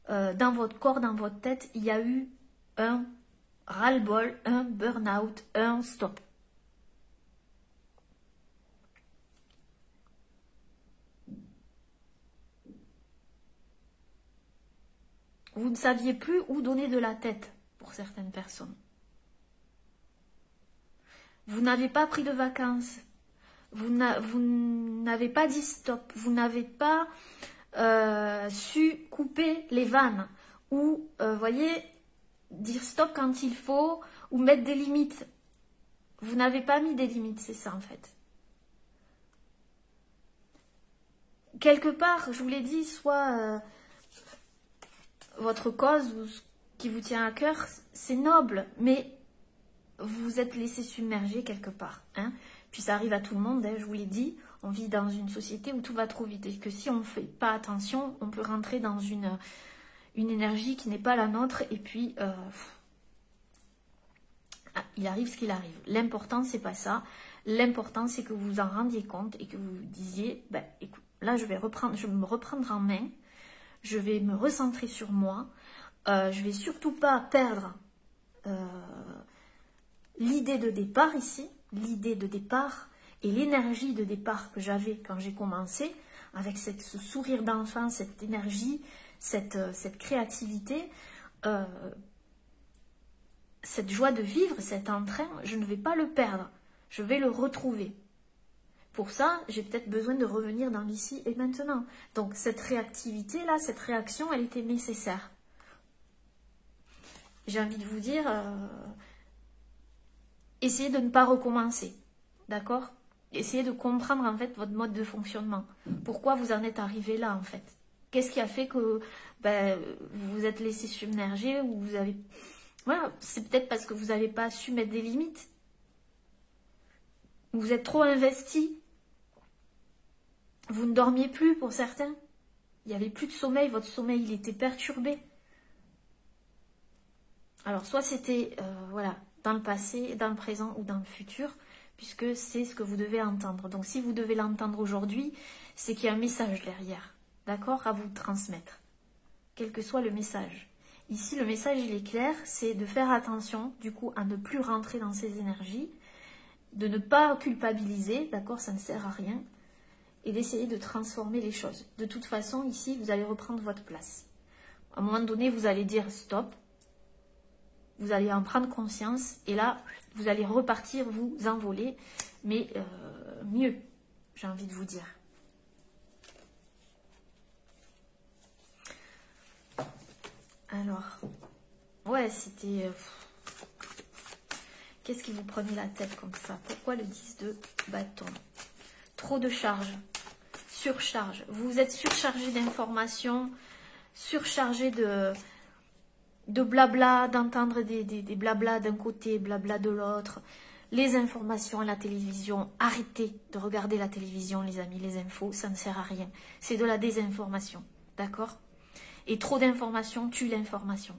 Dans votre corps, dans votre tête, il y a eu un ras-le-bol, un burn-out, un stop. Vous ne saviez plus où donner de la tête pour certaines personnes. Vous n'avez pas pris de vacances. Vous n'avez pas dit stop. Vous n'avez pas su couper les vannes. Ou, voyez, dire stop quand il faut. Ou mettre des limites. Vous n'avez pas mis des limites, c'est ça en fait. Quelque part, je vous l'ai dit, soit... votre cause ou ce qui vous tient à cœur, c'est noble, mais vous vous êtes laissé submerger quelque part. Hein. Puis ça arrive à tout le monde, hein, je vous l'ai dit, on vit dans une société où tout va trop vite et que si on ne fait pas attention, on peut rentrer dans une énergie qui n'est pas la nôtre et puis il arrive ce qu'il arrive. L'important, c'est pas ça. L'important, c'est que vous vous en rendiez compte et que vous vous disiez, ben, écoute, là je vais me reprendre en main. Je vais me recentrer sur moi. Je vais surtout pas perdre l'idée de départ ici, l'idée de départ et l'énergie de départ que j'avais quand j'ai commencé, avec ce sourire d'enfant, cette énergie, cette créativité, cette joie de vivre, cet entrain, je ne vais pas le perdre. Je vais le retrouver. Pour ça, j'ai peut-être besoin de revenir dans l'ici et maintenant. Donc, cette réactivité-là, cette réaction, elle était nécessaire. J'ai envie de vous dire, essayez de ne pas recommencer. D'accord? Essayez de comprendre, en fait, votre mode de fonctionnement. Pourquoi vous en êtes arrivé là, en fait? Qu'est-ce qui a fait que vous vous êtes laissé submerger ou vous avez... Voilà, c'est peut-être parce que vous n'avez pas su mettre des limites. Vous êtes trop investi. Vous ne dormiez plus pour certains. Il n'y avait plus de sommeil. Votre sommeil, il était perturbé. Alors, soit c'était voilà, dans le passé, dans le présent ou dans le futur, puisque c'est ce que vous devez entendre. Donc, si vous devez l'entendre aujourd'hui, c'est qu'il y a un message derrière, d'accord, à vous transmettre, quel que soit le message. Ici, le message, il est clair, c'est de faire attention, du coup, à ne plus rentrer dans ces énergies, de ne pas culpabiliser, d'accord, ça ne sert à rien, et d'essayer de transformer les choses. De toute façon, ici, vous allez reprendre votre place. À un moment donné, vous allez dire stop, vous allez en prendre conscience, et là, vous allez repartir, vous envoler, mais mieux, j'ai envie de vous dire. Alors, ouais, c'était... Qu'est-ce qui vous prenait la tête comme ça? Pourquoi le 10 de bâton? Trop de charge, surcharge. Vous êtes surchargé d'informations, surchargé de blabla, d'entendre des blabla d'un côté, blabla de l'autre. Les informations à la télévision, arrêtez de regarder la télévision, les amis, les infos, ça ne sert à rien. C'est de la désinformation, d'accord? Et trop d'informations tue l'information,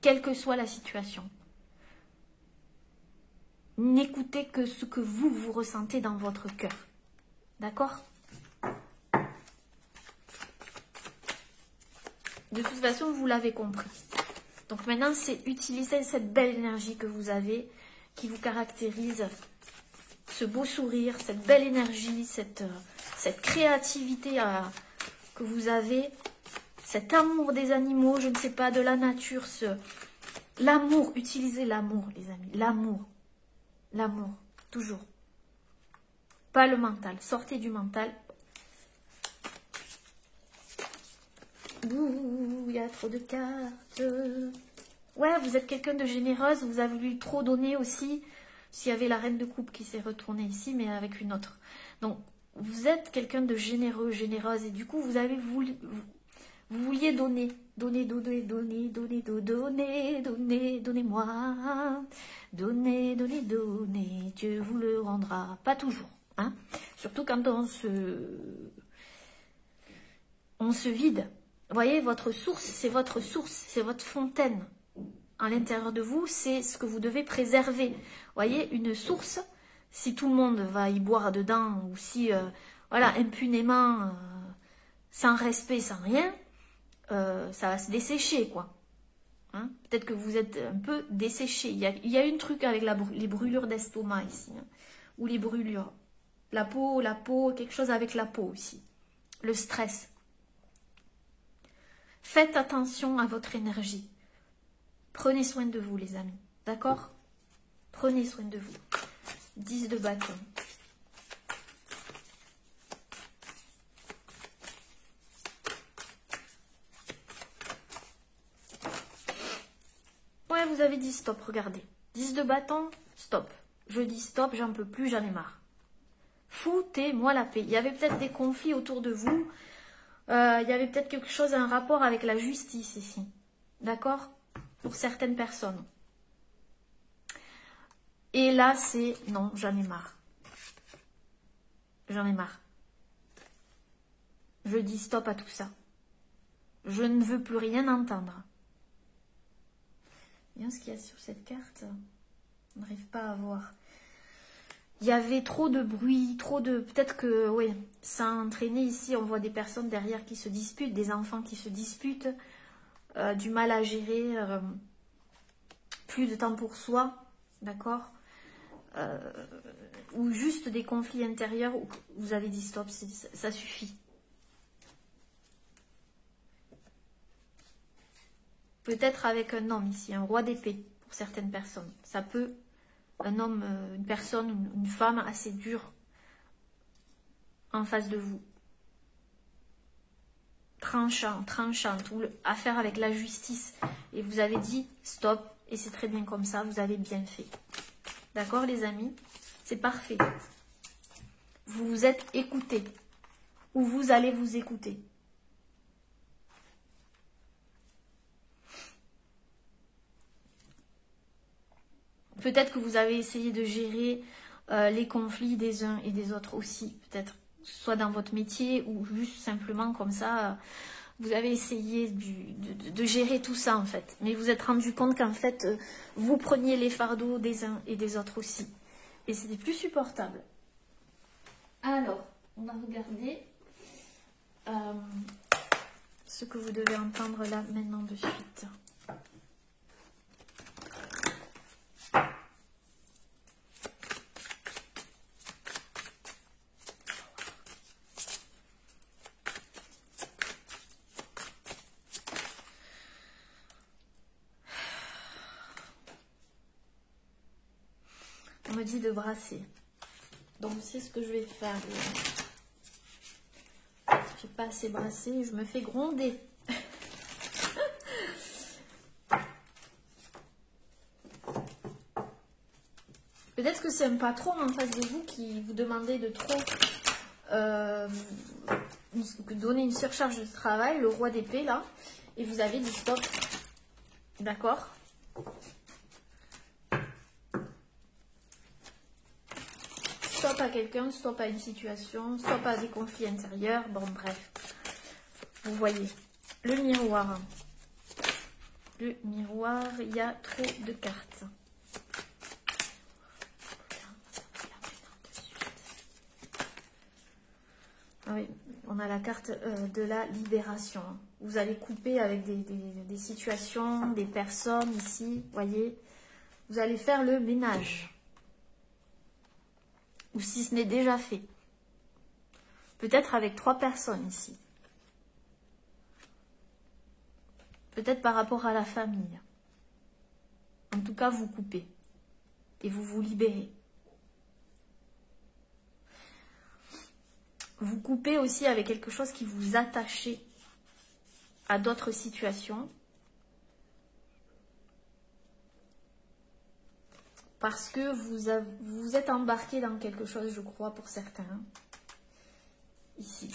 quelle que soit la situation. N'écoutez que ce que vous ressentez dans votre cœur. D'accord? De toute façon, vous l'avez compris. Donc maintenant, c'est utiliser cette belle énergie que vous avez, qui vous caractérise, ce beau sourire, cette belle énergie, cette créativité que vous avez. cet amour des animaux, je ne sais pas, de la nature, l'amour, utilisez l'amour, les amis, l'amour, toujours. Pas le mental, sortez du mental. Ouh, il y a trop de cartes. Ouais, vous êtes quelqu'un de généreuse, vous avez voulu trop donner aussi. S'il y avait la reine de coupe qui s'est retournée ici, mais avec une autre. Donc, vous êtes quelqu'un de généreux, généreuse, et du coup, vous avez voulu, vous vouliez donner. Donnez-moi. Donnez. Dieu vous le rendra. Pas toujours, hein. Surtout quand on se vide. Vous voyez, votre source, c'est votre fontaine. À l'intérieur de vous, c'est ce que vous devez préserver. Vous voyez, une source, si tout le monde va y boire dedans, ou si, voilà, impunément, sans respect, sans rien, ça va se dessécher, quoi. Hein? Peut-être que vous êtes un peu desséché. Il y a un truc avec les brûlures d'estomac ici, hein, ou les brûlures. La peau, quelque chose avec la peau aussi. Le stress. Faites attention à votre énergie. Prenez soin de vous, les amis. D'accord? Prenez soin de vous. 10 de bâton. Ouais, vous avez dit stop, regardez. 10 de bâton, stop. Je dis stop, j'en peux plus, j'en ai marre. Foutez-moi la paix. Il y avait peut-être des conflits autour de vous. Il y avait peut-être quelque chose, un rapport avec la justice ici. D'accord? Pour certaines personnes. Et là, c'est non, j'en ai marre. J'en ai marre. Je dis stop à tout ça. Je ne veux plus rien entendre. Bien ce qu'il y a sur cette carte, on n'arrive pas à voir. Il y avait trop de bruit, trop de... Peut-être que, oui, ça a entraîné ici, on voit des personnes derrière qui se disputent, des enfants qui se disputent, du mal à gérer, plus de temps pour soi, d'accord, ou juste des conflits intérieurs où vous avez dit stop, ça suffit. Peut-être avec un homme ici, un roi d'épée pour certaines personnes. Ça peut, un homme, une personne, une femme assez dure en face de vous. Tranchante, ou affaire avec la justice. Et vous avez dit stop, et c'est très bien comme ça, vous avez bien fait. D'accord les amis? C'est parfait. Vous vous êtes écoutés. Ou vous allez vous écouter. Peut-être que vous avez essayé de gérer les conflits des uns et des autres aussi. Peut-être soit dans votre métier ou juste simplement comme ça, vous avez essayé de gérer tout ça en fait. Mais vous êtes rendu compte qu'en fait, vous preniez les fardeaux des uns et des autres aussi. Et c'était plus supportable. Alors, on va regarder ce que vous devez entendre là maintenant de suite. On me dit de brasser. Donc c'est ce que je vais faire. J'ai pas assez brassé, je me fais gronder. Peut-être que c'est un patron en face de vous qui vous demandait de trop donner une surcharge de travail, le roi d'épée là, et vous avez dit stop. D'accord? Stop à quelqu'un, stop à une situation, stop à des conflits intérieurs. Bon, bref. Vous voyez. Le miroir. Le miroir, il y a trop de cartes. Ah oui, on a la carte de la libération. Vous allez couper avec des situations, des personnes ici, voyez. Vous allez faire le ménage. Ou si ce n'est déjà fait. Peut-être avec 3 personnes ici. Peut-être par rapport à la famille. En tout cas, vous coupez. Et vous vous libérez. Vous coupez aussi avec quelque chose qui vous attachait à d'autres situations. Parce que vous êtes embarqué dans quelque chose, je crois, pour certains. Ici.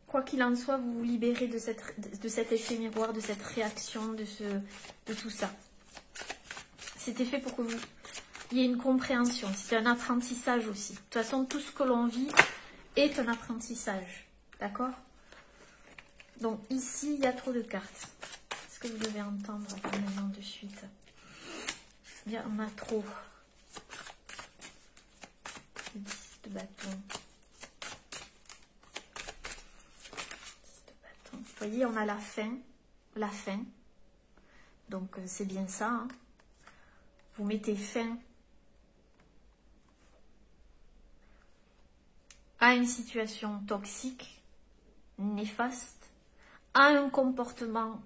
Quoi qu'il en soit, vous vous libérez de cet effet miroir, de cette réaction, de tout ça. C'était fait pour que il y ait une compréhension. C'est un apprentissage aussi. De toute façon, tout ce que l'on vit est un apprentissage. D'accord? Donc ici, il y a trop de cartes. Est-ce que vous devez entendre maintenant de suite? Bien, on a trop. 10 de bâton. 10 de bâton. Vous voyez, on a la fin. La fin. Donc, c'est bien ça. Hein. Vous mettez fin à une situation toxique, néfaste, à un comportement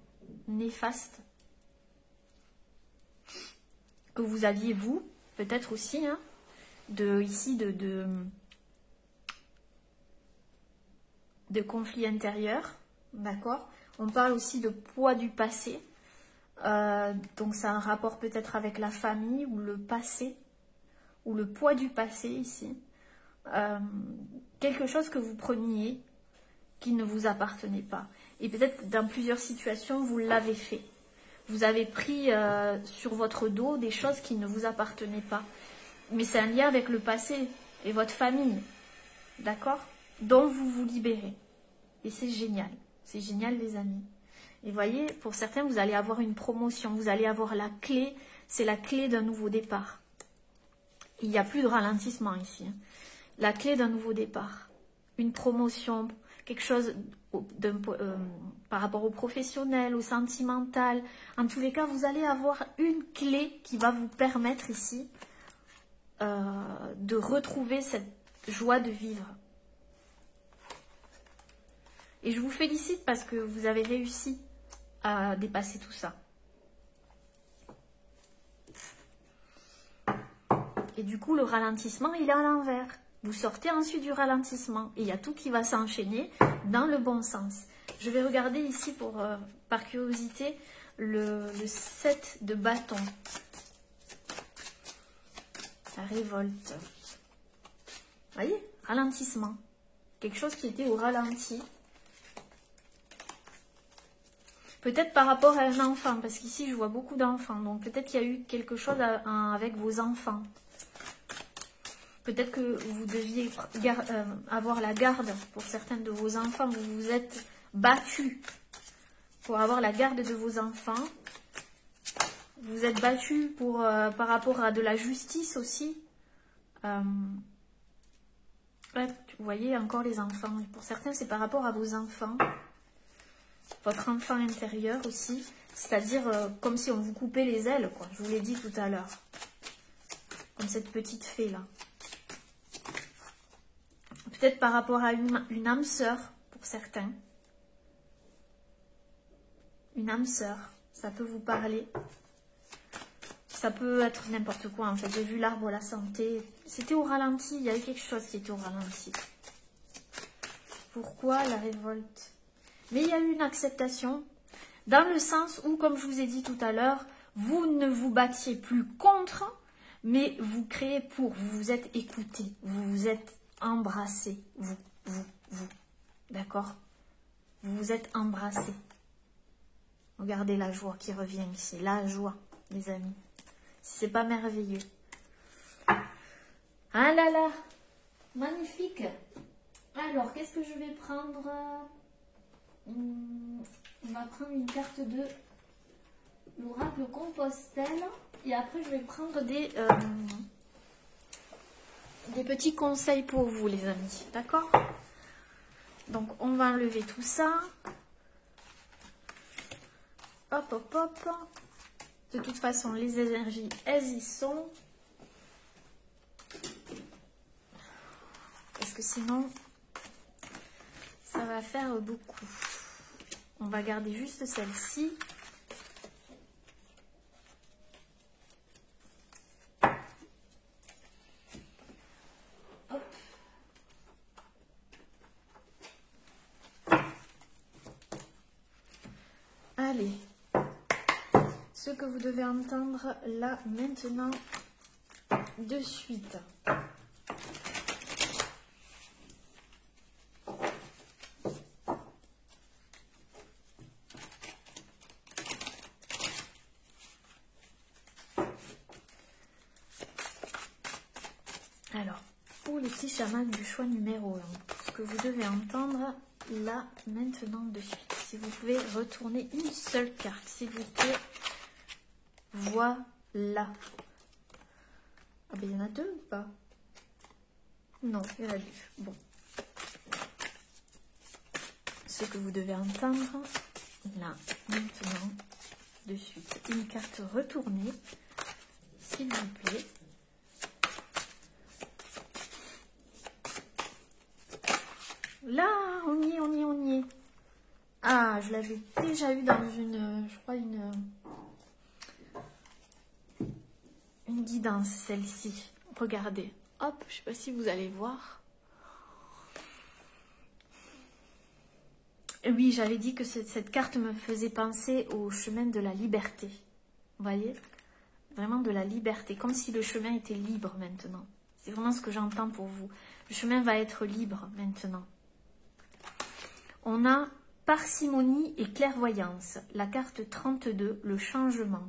néfaste que vous aviez vous, peut-être aussi, hein, de conflits intérieurs, d'accord? On parle aussi de poids du passé, donc c'est un rapport peut-être avec la famille ou le passé, ou le poids du passé ici. Quelque chose que vous preniez qui ne vous appartenait pas. Et peut-être dans plusieurs situations, vous l'avez fait. Vous avez pris sur votre dos des choses qui ne vous appartenaient pas. Mais c'est un lien avec le passé et votre famille. D'accord? Dont vous vous libérez. Et c'est génial. C'est génial, les amis. Et voyez, pour certains, vous allez avoir une promotion. Vous allez avoir la clé. C'est la clé d'un nouveau départ. Il n'y a plus de ralentissement ici. Hein. La clé d'un nouveau départ. Une promotion, quelque chose par rapport au professionnel, au sentimental. En tous les cas, vous allez avoir une clé qui va vous permettre ici de retrouver cette joie de vivre. Et je vous félicite parce que vous avez réussi à dépasser tout ça. Et du coup, le ralentissement, il est à l'envers. Vous sortez ensuite du ralentissement. Et il y a tout qui va s'enchaîner dans le bon sens. Je vais regarder ici, par curiosité, le 7 de bâton. La révolte. Vous voyez, ralentissement. Quelque chose qui était au ralenti. Peut-être par rapport à un enfant, parce qu'ici je vois beaucoup d'enfants. Donc peut-être qu'il y a eu quelque chose avec vos enfants. Peut-être que vous deviez avoir la garde pour certains de vos enfants. Vous vous êtes battu pour avoir la garde de vos enfants. Vous vous êtes battu par rapport à de la justice aussi. Ouais, vous voyez encore les enfants. Pour certains, c'est par rapport à vos enfants. Votre enfant intérieur aussi. C'est-à-dire comme si on vous coupait les ailes, quoi. Je vous l'ai dit tout à l'heure. Comme cette petite fée là. Peut-être par rapport à une âme sœur, pour certains. Une âme sœur, ça peut vous parler. Ça peut être n'importe quoi, en fait. J'ai vu l'arbre, la santé. C'était au ralenti, il y avait quelque chose qui était au ralenti. Pourquoi la révolte? Mais il y a eu une acceptation, dans le sens où, comme je vous ai dit tout à l'heure, vous ne vous battiez plus contre, mais vous créez pour. Vous vous êtes écouté, vous vous êtes embrassé, vous. D'accord? Vous vous êtes embrassé. Regardez la joie qui revient ici, la joie, les amis. C'est pas merveilleux. Ah là là, magnifique. Alors, qu'est-ce que je vais prendre? On va prendre une carte de l'oracle Compostelle. Et après, je vais prendre des petits conseils pour vous, les amis. D'accord? Donc, on va enlever tout ça. Hop, hop, hop. De toute façon, les énergies, elles y sont. Parce que sinon, ça va faire beaucoup. On va garder juste celle-ci. Allez, ce que vous devez entendre là maintenant de suite. Alors, pour les petits chamans du choix numéro 1, ce que vous devez entendre là maintenant de suite. Si vous pouvez retourner une seule carte, s'il vous plaît. Voilà. Ah ben, il y en a deux ou pas? Non, il y en a deux. Bon. Ce que vous devez entendre là maintenant de suite. Une carte retournée, s'il vous plaît. Là, on y est. Ah, je l'avais déjà eu dans une, je crois, une guidance, celle-ci. Regardez. Hop, je ne sais pas si vous allez voir. Oui, j'avais dit que cette carte me faisait penser au chemin de la liberté. Vous voyez? Vraiment de la liberté, comme si le chemin était libre maintenant. C'est vraiment ce que j'entends pour vous. Le chemin va être libre maintenant. On a parcimonie et clairvoyance. La carte 32, le changement.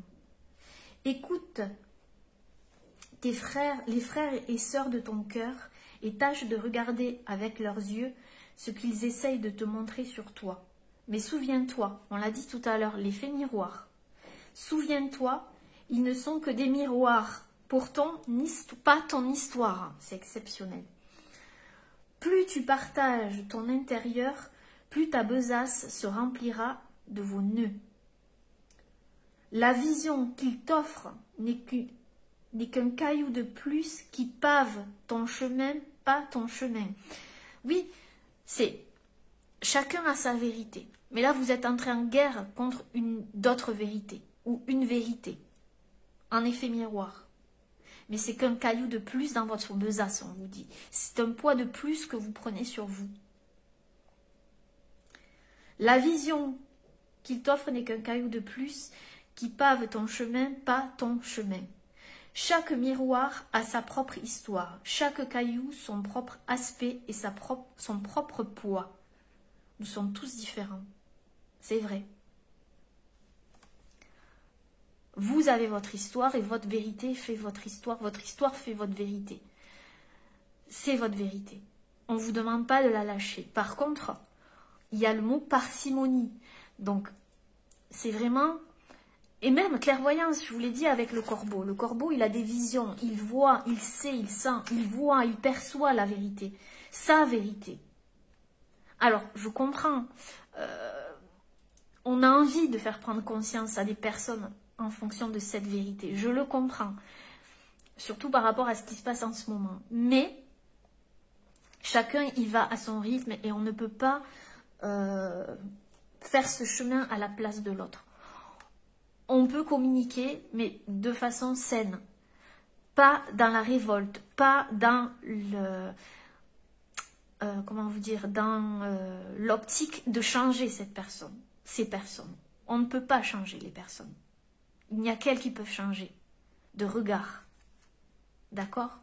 Écoute tes frères, les frères et sœurs de ton cœur et tâche de regarder avec leurs yeux ce qu'ils essayent de te montrer sur toi. Mais souviens-toi, on l'a dit tout à l'heure, l'effet miroir. Souviens-toi, ils ne sont que des miroirs pour pas ton histoire. C'est exceptionnel. Plus tu partages ton intérieur, plus ta besace se remplira de vos nœuds. La vision qu'il t'offre n'est qu'un caillou de plus qui pave ton chemin, pas ton chemin. Oui, c'est chacun a sa vérité. Mais là, vous êtes entré en guerre contre d'autres vérités, ou une vérité, en effet miroir. Mais c'est qu'un caillou de plus dans votre besace, on vous dit. C'est un poids de plus que vous prenez sur vous. La vision qu'il t'offre n'est qu'un caillou de plus qui pave ton chemin, pas ton chemin. Chaque miroir a sa propre histoire, chaque caillou son propre aspect et son propre poids. Nous sommes tous différents, c'est vrai. Vous avez votre histoire et votre vérité fait votre histoire fait votre vérité. C'est votre vérité. On ne vous demande pas de la lâcher. Par contre, il y a le mot parcimonie. Donc, c'est vraiment... Et même clairvoyance, je vous l'ai dit avec le corbeau. Le corbeau, il a des visions. Il voit, il sait, il sent, il voit, il perçoit la vérité. Sa vérité. Alors, je comprends. On a envie de faire prendre conscience à des personnes en fonction de cette vérité. Je le comprends. Surtout par rapport à ce qui se passe en ce moment. Mais, chacun y va à son rythme et on ne peut pas faire ce chemin à la place de l'autre. On peut communiquer, mais de façon saine. Pas dans la révolte, pas dans le... comment vous dire, dans l'optique de changer cette personne, ces personnes. On ne peut pas changer les personnes. Il n'y a qu'elles qui peuvent changer de regard. D'accord?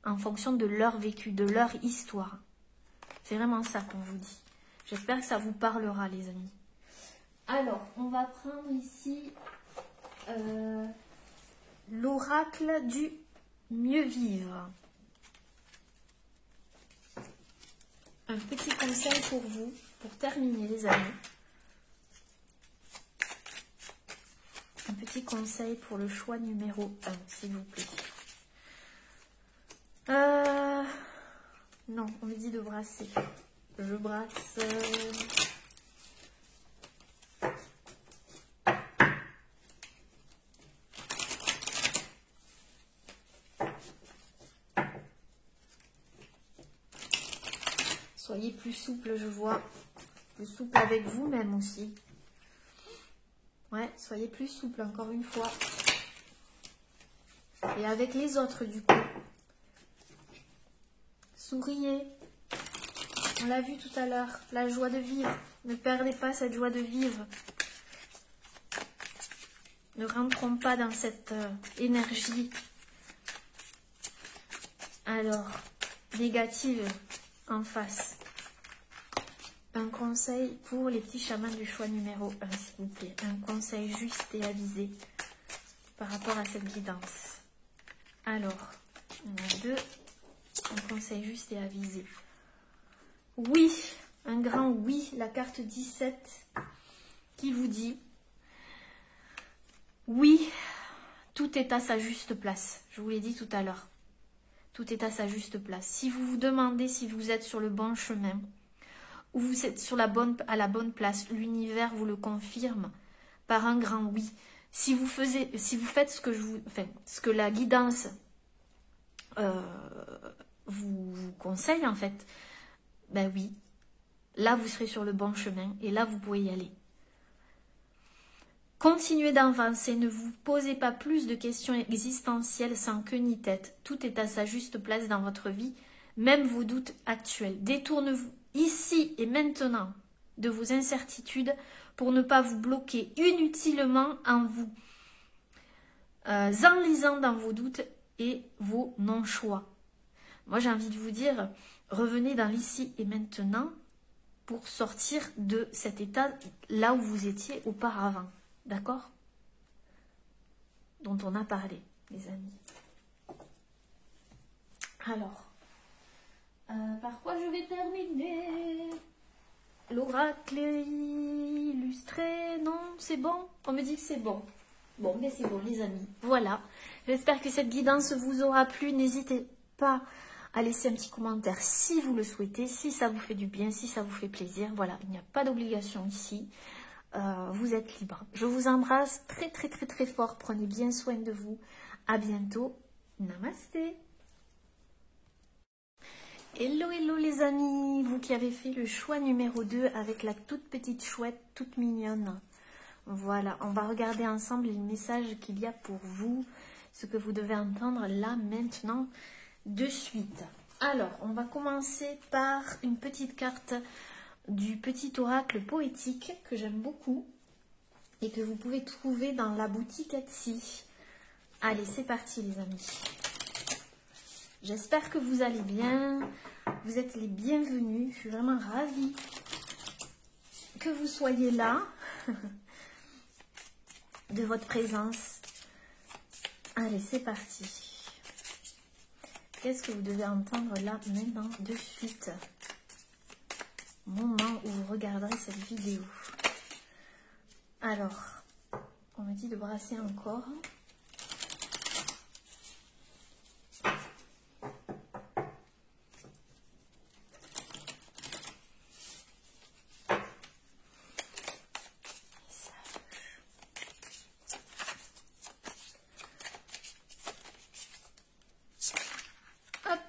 En fonction de leur vécu, de leur histoire. C'est vraiment ça qu'on vous dit. J'espère que ça vous parlera, les amis. Alors, on va prendre ici l'oracle du mieux vivre. Un petit conseil pour vous, pour terminer, les amis. Un petit conseil pour le choix numéro 1, s'il vous plaît. Non, on me dit de brasser. Je brasse... Soyez plus souple, je vois. Plus souple avec vous-même aussi. Ouais, soyez plus souple encore une fois. Et avec les autres du coup. Souriez. On l'a vu tout à l'heure, la joie de vivre. Ne perdez pas cette joie de vivre. Ne rentrons pas dans cette énergie. Alors, négative en face. Un conseil pour les petits chamans du choix numéro 1, s'il vous plaît. Un conseil juste et avisé par rapport à cette guidance. Alors, on a deux. Un conseil juste et avisé. Oui, un grand oui, la carte 17 qui vous dit oui, tout est à sa juste place. Je vous l'ai dit tout à l'heure. Tout est à sa juste place. Si vous vous demandez si vous êtes sur le bon chemin ou vous êtes à la bonne place, l'univers vous le confirme par un grand oui. Si vous faites ce que la guidance vous conseille en fait, ben oui, là vous serez sur le bon chemin et là vous pouvez y aller. Continuez d'avancer, ne vous posez pas plus de questions existentielles sans queue ni tête. Tout est à sa juste place dans votre vie, même vos doutes actuels. Détournez-vous ici et maintenant de vos incertitudes pour ne pas vous bloquer inutilement en vous enlisant dans vos doutes et vos non-choix. Moi j'ai envie de vous dire, revenez dans l'ici et maintenant pour sortir de cet état là où vous étiez auparavant. D'accord? Dont on a parlé, les amis. Alors, par quoi je vais terminer? L'oracle illustré, non, c'est bon? On me dit que c'est bon. Bon, mais c'est bon, les amis. Voilà. J'espère que cette guidance vous aura plu. N'hésitez pas à laisser un petit commentaire si vous le souhaitez, si ça vous fait du bien, si ça vous fait plaisir. Voilà, il n'y a pas d'obligation ici. Vous êtes libre. Je vous embrasse très très très très fort. Prenez bien soin de vous. À bientôt. Namasté. Hello hello les amis. Vous qui avez fait le choix numéro 2 avec la toute petite chouette, toute mignonne. Voilà, on va regarder ensemble les messages qu'il y a pour vous. Ce que vous devez entendre là maintenant de suite. Alors, on va commencer par une petite carte du petit oracle poétique que j'aime beaucoup et que vous pouvez trouver dans la boutique Etsy. Allez, c'est parti les amis. J'espère que vous allez bien. Vous êtes les bienvenus. Je suis vraiment ravie que vous soyez là, de votre présence. Allez, c'est parti. Qu'est-ce que vous devez entendre là maintenant de suite? Moment où vous regarderez cette vidéo. Alors, on me dit de brasser encore. Hop,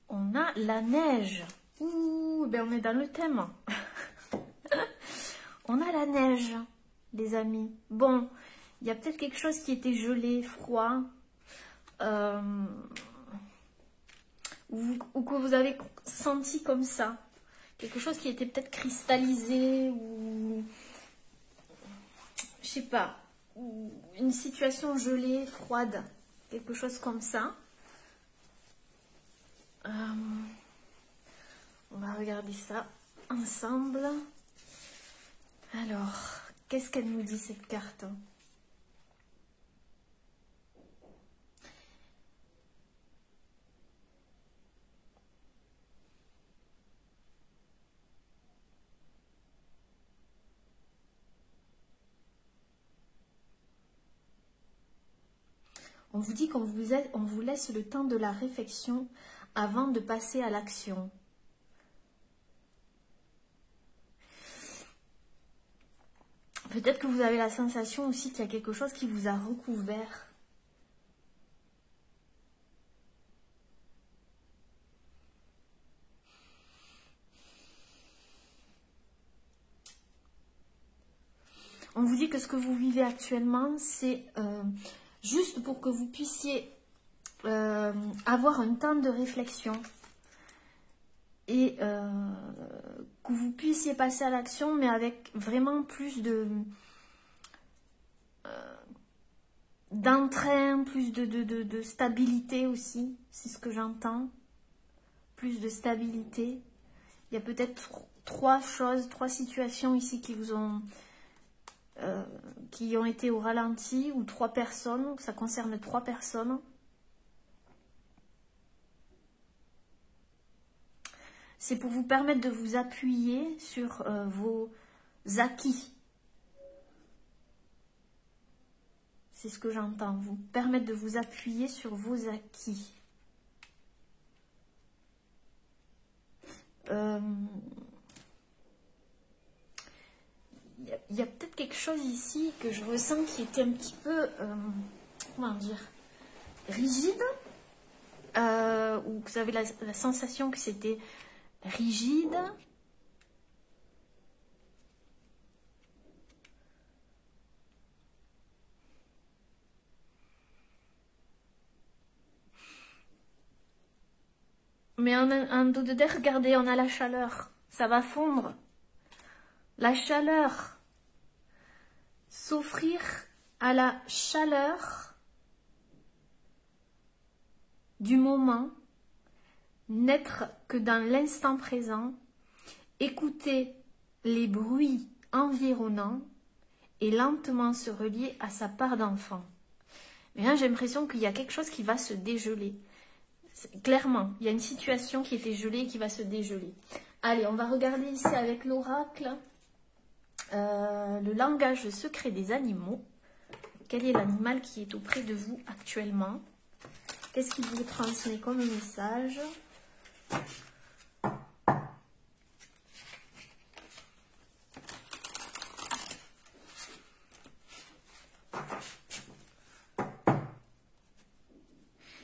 on a la neige. Ouh, ben on est dans le thème. On a la neige, les amis. Bon, il y a peut-être quelque chose qui était gelé, froid, ou que vous avez senti comme ça. Quelque chose qui était peut-être cristallisé, ou je sais pas, ou une situation gelée, froide, quelque chose comme ça. On va regarder ça ensemble. Alors, qu'est-ce qu'elle nous dit cette carte? On vous dit qu'on vous laisse le temps de la réflexion avant de passer à l'action. Peut-être que vous avez la sensation aussi qu'il y a quelque chose qui vous a recouvert. On on vous dit que ce que vous vivez actuellement, c'est juste pour que vous puissiez avoir un temps de réflexion et que vous puissiez passer à l'action, mais avec vraiment plus d'entrain, plus de stabilité aussi, c'est ce que j'entends, plus de stabilité. Il y a peut-être trois situations ici qui ont été au ralenti, ou 3 personnes, ça concerne 3 personnes. C'est pour vous permettre de vous appuyer sur vos acquis. C'est ce que j'entends, vous permettre de vous appuyer sur vos acquis. Il y a peut-être quelque chose ici que je ressens qui était un petit peu, comment dire, rigide, ou que vous avez la sensation que c'était rigide. Mais en dos de terre, regardez, on a la chaleur. Ça va fondre. La chaleur. S'offrir à la chaleur du moment. N'être que dans l'instant présent. Écouter les bruits environnants et lentement se relier à sa part d'enfant. Mais là, j'ai l'impression qu'il y a quelque chose qui va se dégeler. Clairement, il y a une situation qui était gelée et qui va se dégeler. Allez, on va regarder ici avec l'oracle le langage secret des animaux. Quel est l'animal qui est auprès de vous actuellement? Qu'est-ce qu'il vous transmet comme message?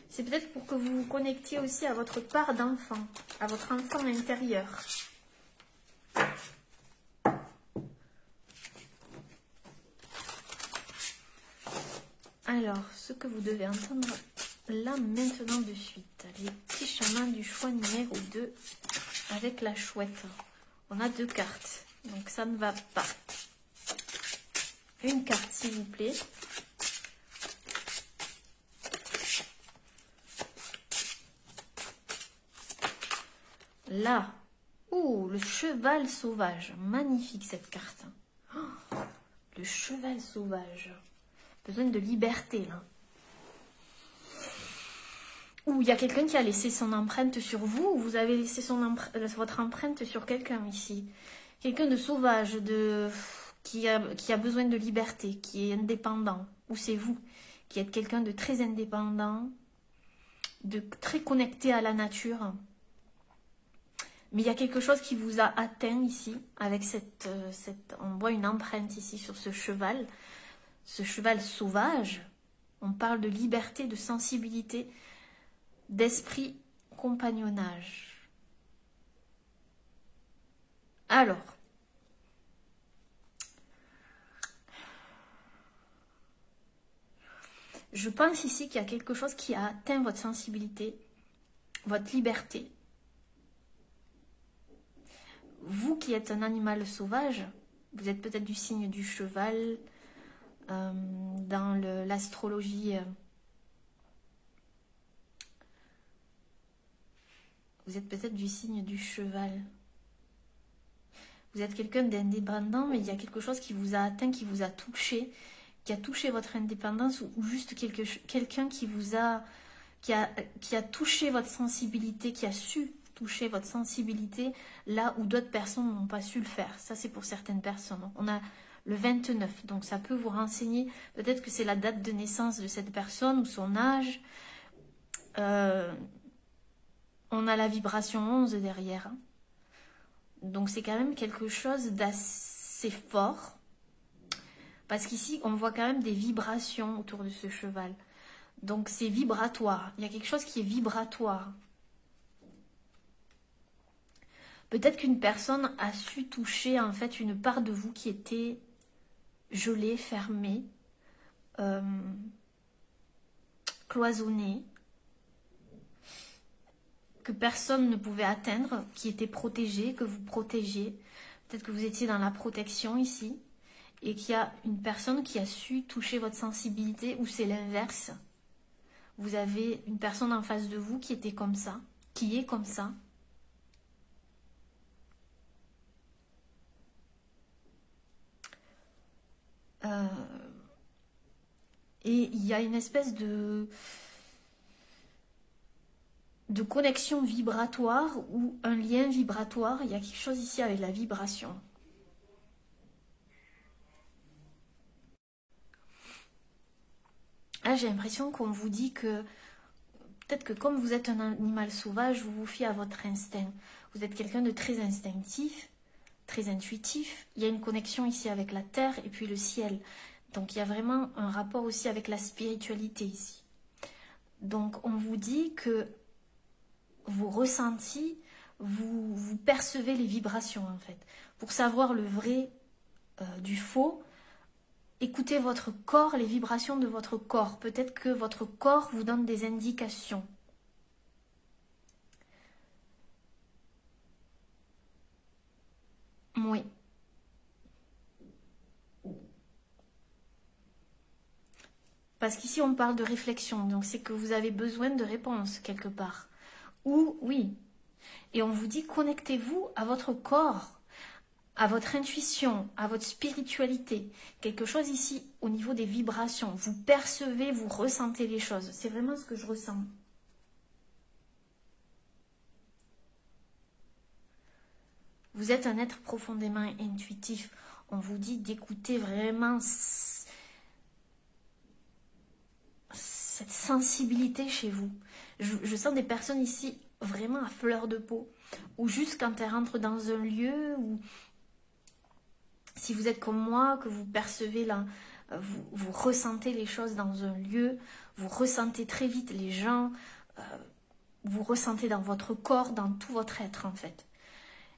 C'est peut-être pour que vous vous connectiez aussi à votre part d'enfant, à votre enfant intérieur. Alors, ce que vous devez entendre là maintenant de suite, les petits chamans du choix numéro 2 avec la chouette. On a 2 cartes, donc ça ne va pas. Une carte s'il vous plaît. Là, le cheval sauvage. Magnifique cette carte. Oh, le cheval sauvage. Besoin de liberté là. Ou il y a quelqu'un qui a laissé son empreinte sur vous, ou vous avez laissé votre empreinte sur quelqu'un ici. Quelqu'un de sauvage, qui a besoin de liberté, qui est indépendant. Ou c'est vous qui êtes quelqu'un de très indépendant, de très connecté à la nature. Mais il y a quelque chose qui vous a atteint ici, avec on voit une empreinte ici sur ce cheval sauvage. On parle de liberté, de sensibilité, d'esprit, compagnonnage. Alors, je pense ici qu'il y a quelque chose qui a atteint votre sensibilité, votre liberté. Vous qui êtes un animal sauvage, vous êtes peut-être du signe du cheval, dans l'astrologie, vous êtes peut-être du signe du cheval. Vous êtes quelqu'un d'indépendant, mais il y a quelque chose qui vous a atteint, qui vous a touché, qui a touché votre indépendance, ou juste quelqu'un qui a touché votre sensibilité, qui a su toucher votre sensibilité là où d'autres personnes n'ont pas su le faire. Ça, c'est pour certaines personnes. On a le 29, donc ça peut vous renseigner. Peut-être que c'est la date de naissance de cette personne ou son âge. On a la vibration 11 derrière. Donc c'est quand même quelque chose d'assez fort. Parce qu'ici, on voit quand même des vibrations autour de ce cheval. Donc c'est vibratoire. Il y a quelque chose qui est vibratoire. Peut-être qu'une personne a su toucher en fait une part de vous qui était gelé, fermé, cloisonné, que personne ne pouvait atteindre, qui était protégé, que vous protégez. Peut-être que vous étiez dans la protection ici, et qu'il y a une personne qui a su toucher votre sensibilité, ou c'est l'inverse. Vous avez une personne en face de vous qui était comme ça, qui est comme ça. Et il y a une espèce de connexion vibratoire ou un lien vibratoire. Il y a quelque chose ici avec la vibration. Là, j'ai l'impression qu'on vous dit que peut-être que comme vous êtes un animal sauvage, vous vous fiez à votre instinct. Vous êtes quelqu'un de très instinctif, très intuitif. Il y a une connexion ici avec la terre et puis le ciel. Donc il y a vraiment un rapport aussi avec la spiritualité ici. Donc on vous dit que vos ressentis, vous percevez les vibrations en fait. Pour savoir le vrai du faux, écoutez votre corps, les vibrations de votre corps. Peut-être que votre corps vous donne des indications. Oui. Parce qu'ici on parle de réflexion, donc c'est que vous avez besoin de réponses quelque part. Ou oui. Et on vous dit connectez-vous à votre corps, à votre intuition, à votre spiritualité. Quelque chose ici au niveau des vibrations. Vous percevez, vous ressentez les choses. C'est vraiment ce que je ressens. Vous êtes un être profondément intuitif. On vous dit d'écouter vraiment cette sensibilité chez vous. Je sens des personnes ici vraiment à fleur de peau. Ou juste quand elles rentrent dans un lieu, ou si vous êtes comme moi, que vous percevez là, vous ressentez les choses dans un lieu, vous ressentez très vite les gens, vous ressentez dans votre corps, dans tout votre être en fait.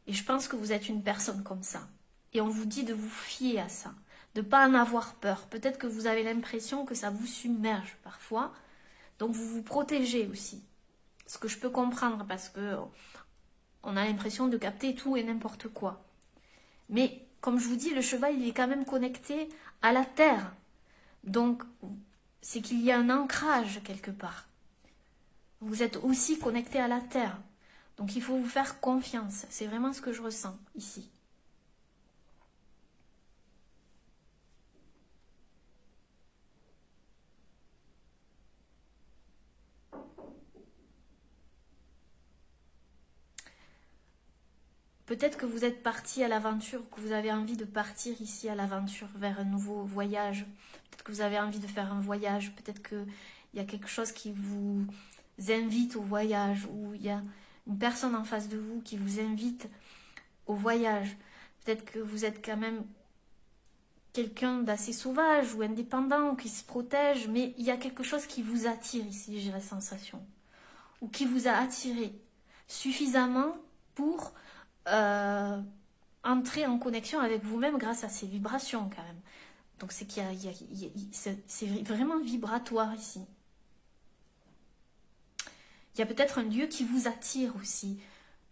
Et je pense que vous êtes une personne comme ça. Et on vous dit de vous fier à ça, de ne pas en avoir peur. Peut-être que vous avez l'impression que ça vous submerge parfois, donc vous vous protégez aussi. Ce que je peux comprendre parce que on a l'impression de capter tout et n'importe quoi. Mais comme je vous dis, le cheval il est quand même connecté à la terre. Donc c'est qu'il y a un ancrage quelque part. Vous êtes aussi connecté à la terre. Donc il faut vous faire confiance. C'est vraiment ce que je ressens ici. Peut-être que vous êtes parti à l'aventure, que vous avez envie de partir ici à l'aventure vers un nouveau voyage. Peut-être que vous avez envie de faire un voyage. Peut-être qu'il y a quelque chose qui vous invite au voyage, ou il y a une personne en face de vous qui vous invite au voyage. Peut-être que vous êtes quand même quelqu'un d'assez sauvage ou indépendant, ou qui se protège, mais il y a quelque chose qui vous attire ici, j'ai la sensation. Ou qui vous a attiré suffisamment pour entrer en connexion avec vous-même grâce à ces vibrations quand même. Donc c'est qu'il c'est vraiment vibratoire ici. Il y a peut-être un lieu qui vous attire aussi,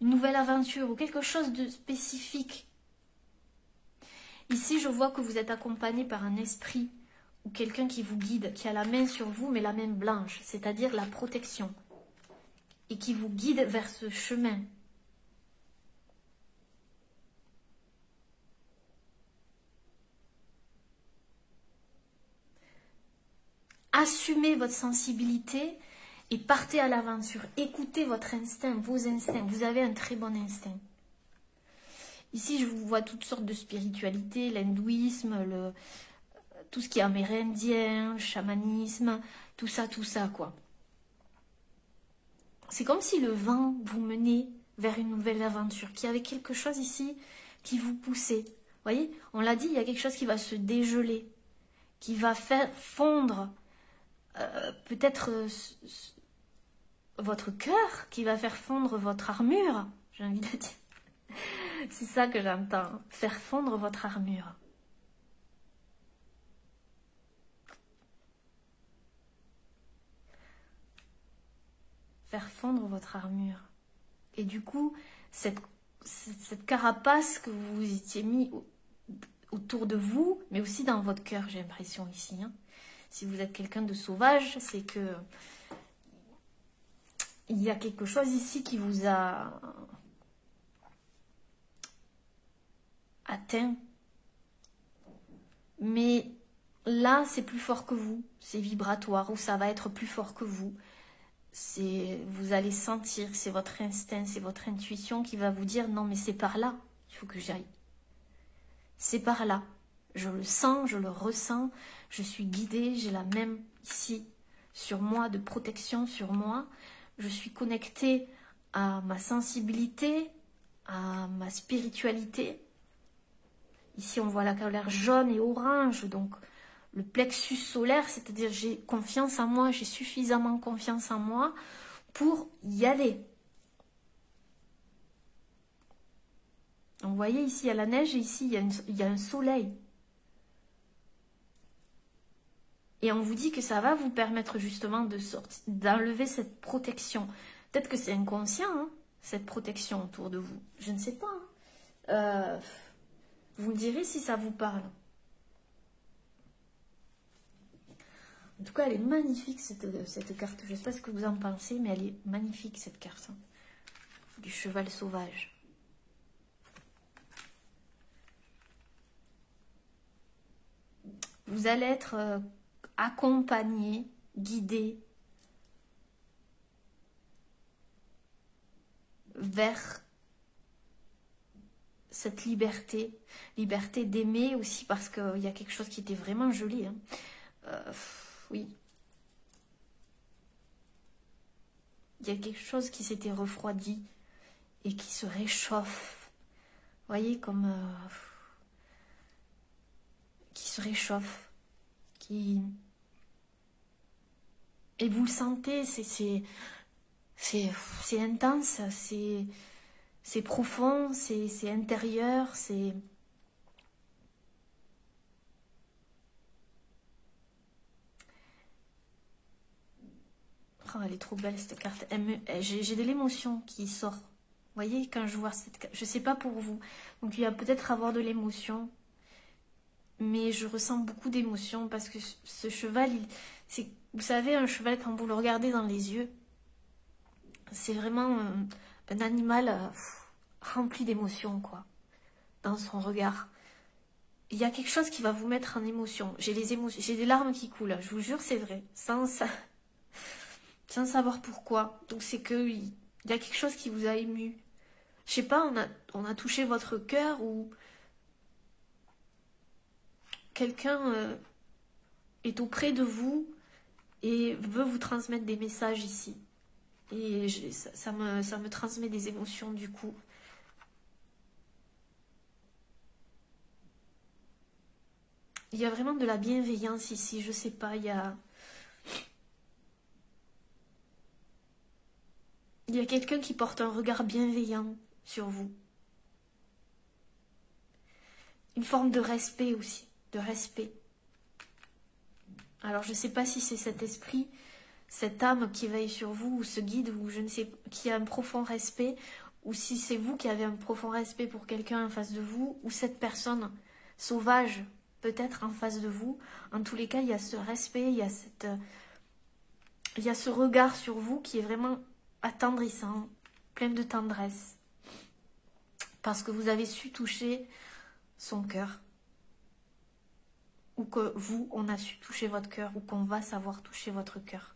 une nouvelle aventure ou quelque chose de spécifique. Ici, je vois que vous êtes accompagné par un esprit ou quelqu'un qui vous guide, qui a la main sur vous, mais la main blanche, c'est-à-dire la protection, et qui vous guide vers ce chemin. Assumez votre sensibilité et partez à l'aventure. Écoutez votre instinct, vos instincts. Vous avez un très bon instinct. Ici, je vous vois toutes sortes de spiritualités, l'hindouisme, tout ce qui est amérindien, le chamanisme, tout ça, quoi. C'est comme si le vent vous menait vers une nouvelle aventure, qu'il y avait quelque chose ici qui vous poussait. Vous voyez, on l'a dit, il y a quelque chose qui va se dégeler, qui va faire fondre peut-être votre cœur, qui va faire fondre votre armure, j'ai envie de dire. C'est ça que j'entends, faire fondre votre armure. faire fondre votre armure. Et du coup, cette carapace que vous étiez mis autour de vous, mais aussi dans votre cœur, j'ai l'impression ici. Hein. Si vous êtes quelqu'un de sauvage, c'est que il y a quelque chose ici qui vous a atteint. Mais là, c'est plus fort que vous. C'est vibratoire ou ça va être plus fort que vous. Vous allez sentir, c'est votre instinct, c'est votre intuition qui va vous dire non mais c'est par là, il faut que j'aille. C'est par là. Je le sens, je le ressens, je suis guidée, j'ai la même ici sur moi de protection sur moi. Je suis connectée à ma sensibilité, à ma spiritualité. Ici on voit la couleur jaune et orange, donc le plexus solaire, c'est-à-dire j'ai confiance en moi, j'ai suffisamment confiance en moi pour y aller. Donc, vous voyez, ici il y a la neige et ici il y a un soleil. Et on vous dit que ça va vous permettre justement d'enlever cette protection. Peut-être que c'est inconscient, hein, cette protection autour de vous. Je ne sais pas. Hein. Vous me direz si ça vous parle. En tout cas, elle est magnifique, cette carte. Je ne sais pas ce que vous en pensez, mais elle est magnifique, cette carte. Du cheval sauvage. Vous allez être accompagné, guidé vers cette liberté. Liberté d'aimer aussi, parce qu'il y a quelque chose qui était vraiment joli. Hein. Oui. Il y a quelque chose qui s'était refroidi et qui se réchauffe. Vous voyez, comme... qui se réchauffe. Qui... Et vous le sentez, c'est intense, c'est profond, c'est intérieur, c'est... Oh, elle est trop belle cette carte. J'ai de l'émotion qui sort. Vous voyez, quand je vois cette carte, je sais pas pour vous. Donc il va peut-être avoir de l'émotion. Mais je ressens beaucoup d'émotion parce que ce cheval, vous savez, un cheval, quand vous le regardez dans les yeux, c'est vraiment un animal rempli d'émotions, quoi, dans son regard. Il y a quelque chose qui va vous mettre en émotion. J'ai des larmes qui coulent, je vous jure, c'est vrai, sans savoir pourquoi. Donc c'est que il y a quelque chose qui vous a ému. Je sais pas, on a touché votre cœur ou quelqu'un est auprès de vous et veut vous transmettre des messages ici. Et ça me transmet des émotions du coup. Il y a vraiment de la bienveillance ici, je sais pas, il y a quelqu'un qui porte un regard bienveillant sur vous. Une forme de respect aussi, de respect. Alors je ne sais pas si c'est cet esprit, cette âme qui veille sur vous, ou ce guide, ou je ne sais, qui a un profond respect, ou si c'est vous qui avez un profond respect pour quelqu'un en face de vous, ou cette personne sauvage peut-être en face de vous. En tous les cas, il y a ce respect, il y a ce regard sur vous qui est vraiment attendrissant, plein de tendresse, parce que vous avez su toucher son cœur. Ou que vous, on a su toucher votre cœur, ou qu'on va savoir toucher votre cœur.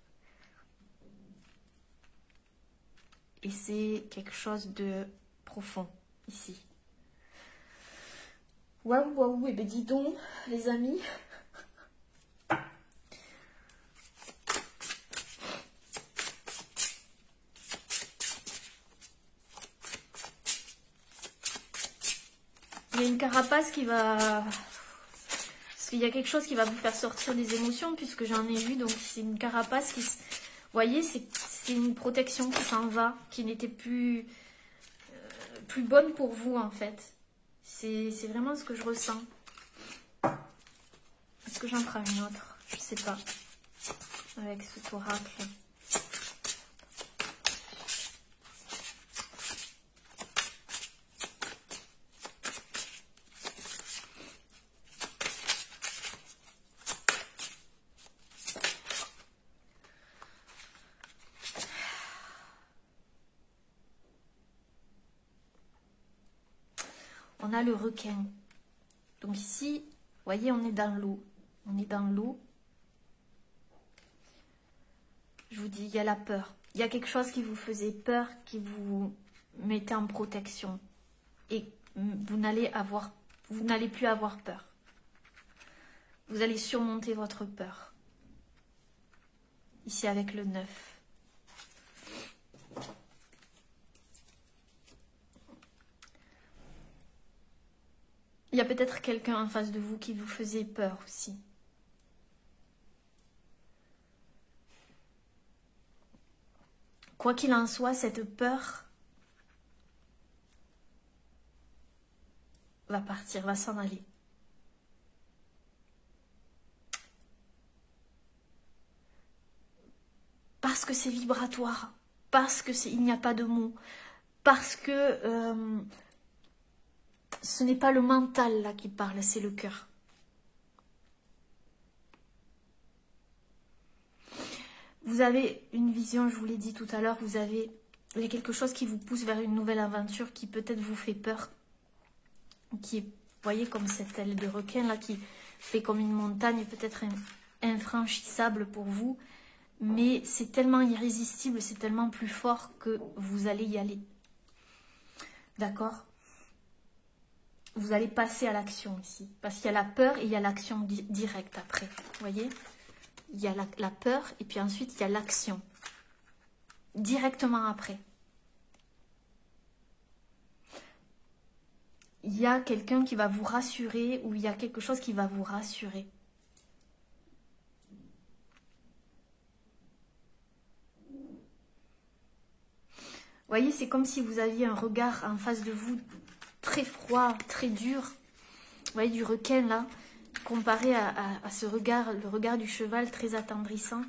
Et c'est quelque chose de profond, ici. Waouh, waouh, et ben dis donc, les amis. Il y a une carapace qui va... Parce qu'il y a quelque chose qui va vous faire sortir des émotions, puisque j'en ai vu. Donc c'est une carapace qui... Vous voyez, c'est une protection qui s'en va, qui n'était plus bonne pour vous, en fait. C'est vraiment ce que je ressens. Est-ce que j'en prends une autre? Je sais pas. Avec cet oracle. on a le requin. Donc ici, vous voyez, on est dans l'eau. On est dans l'eau. Je vous dis, il y a la peur. Il y a quelque chose qui vous faisait peur, qui vous mettait en protection. Et vous n'allez plus avoir peur. Vous allez surmonter votre peur. Ici avec le 9. Il y a peut-être quelqu'un en face de vous qui vous faisait peur aussi. Quoi qu'il en soit, cette peur va partir, va s'en aller. Parce que c'est vibratoire, parce que il n'y a pas de mots, parce que ce n'est pas le mental là qui parle, c'est le cœur. Vous avez une vision, je vous l'ai dit tout à l'heure, il y a quelque chose qui vous pousse vers une nouvelle aventure qui peut-être vous fait peur, qui est, vous voyez, comme cette aile de requin là qui fait comme une montagne, peut-être infranchissable pour vous, mais c'est tellement irrésistible, c'est tellement plus fort que vous allez y aller. D'accord ? Vous allez passer à l'action ici. Parce qu'il y a la peur et il y a l'action directe après. Vous voyez ? Il y a la peur et puis ensuite il y a l'action. Directement après. Il y a quelqu'un qui va vous rassurer ou il y a quelque chose qui va vous rassurer. Vous voyez, c'est comme si vous aviez un regard en face de vous très froid, très dur. Vous voyez, du requin là, comparé à ce regard, le regard du cheval très attendrissant.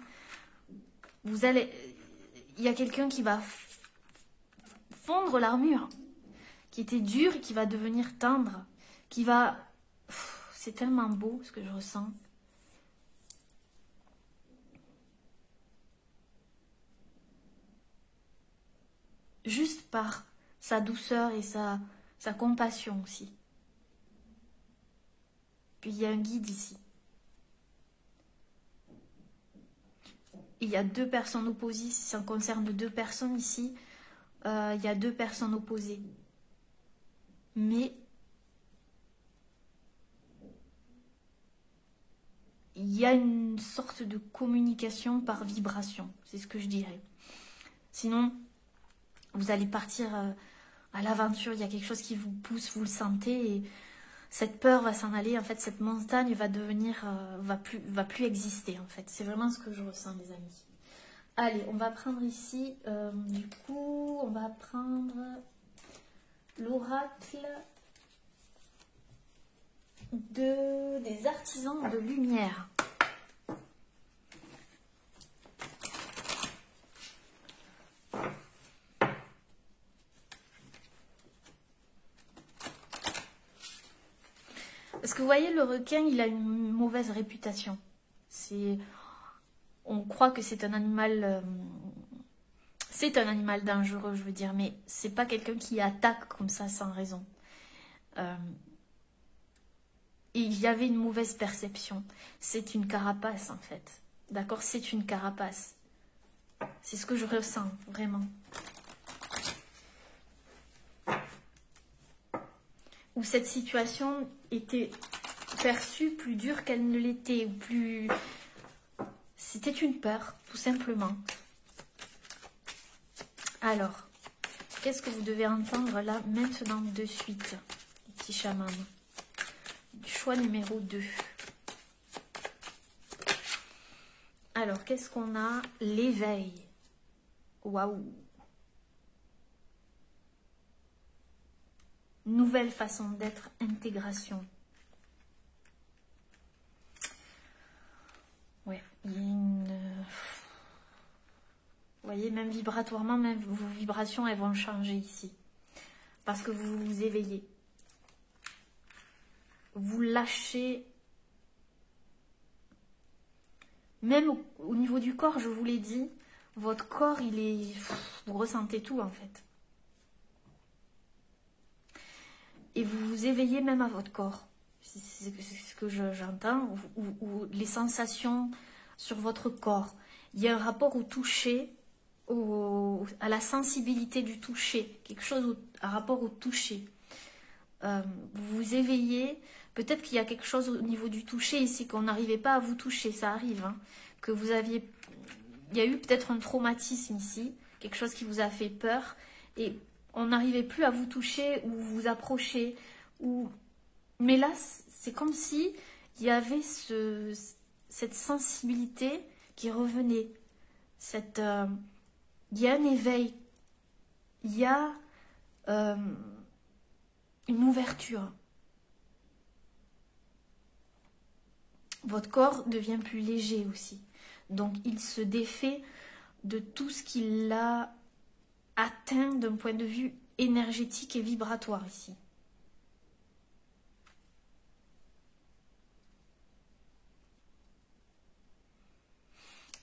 Il y a quelqu'un qui va fondre l'armure, qui était dure et qui va devenir tendre, qui va... C'est tellement beau ce que je ressens. Juste par sa douceur et sa compassion aussi. Puis il y a un guide ici. Il y a deux personnes opposées, si ça concerne deux personnes ici, il y a deux personnes opposées. Mais il y a une sorte de communication par vibration, c'est ce que je dirais. Sinon, vous allez partir à l'aventure, il y a quelque chose qui vous pousse, vous le sentez, et cette peur va s'en aller, en fait, cette montagne va devenir, va plus exister, en fait. C'est vraiment ce que je ressens, les amis. Allez, on va prendre ici, du coup, on va prendre l'oracle des artisans de lumière. Parce que vous voyez, le requin, il a une mauvaise réputation. On croit que c'est un animal dangereux, je veux dire, mais c'est pas quelqu'un qui attaque comme ça sans raison. Et il y avait une mauvaise perception. C'est une carapace, en fait. D'accord? C'est une carapace. C'est ce que je ressens, vraiment. Où cette situation était perçue plus dure qu'elle ne l'était, ou plus... C'était une peur, tout simplement. Alors, qu'est-ce que vous devez entendre là, maintenant, de suite, petit chaman? Choix numéro 2. Alors, qu'est-ce qu'on a? L'éveil. Waouh! Nouvelle façon d'être, intégration. Ouais, il y a une... Vous voyez, même vibratoirement, même vos vibrations, elles vont changer ici. Parce que vous vous éveillez. Vous lâchez. Même au niveau du corps, je vous l'ai dit, votre corps, il est... Vous ressentez tout, en fait. et vous vous éveillez même à votre corps. C'est ce que j'entends, ou les sensations sur votre corps. Il y a un rapport au toucher, à la sensibilité du toucher, quelque chose à rapport au toucher. Vous vous éveillez, peut-être qu'il y a quelque chose au niveau du toucher ici, qu'on n'arrivait pas à vous toucher, ça arrive, hein, que vous aviez, il y a eu peut-être un traumatisme ici, quelque chose qui vous a fait peur, et on n'arrivait plus à vous toucher ou vous approcher, mais là, c'est comme si il y avait cette sensibilité qui revenait, il y a un éveil, il y a une ouverture. Votre corps devient plus léger aussi. Donc, il se défait de tout ce qui l'a atteint d'un point de vue énergétique et vibratoire ici.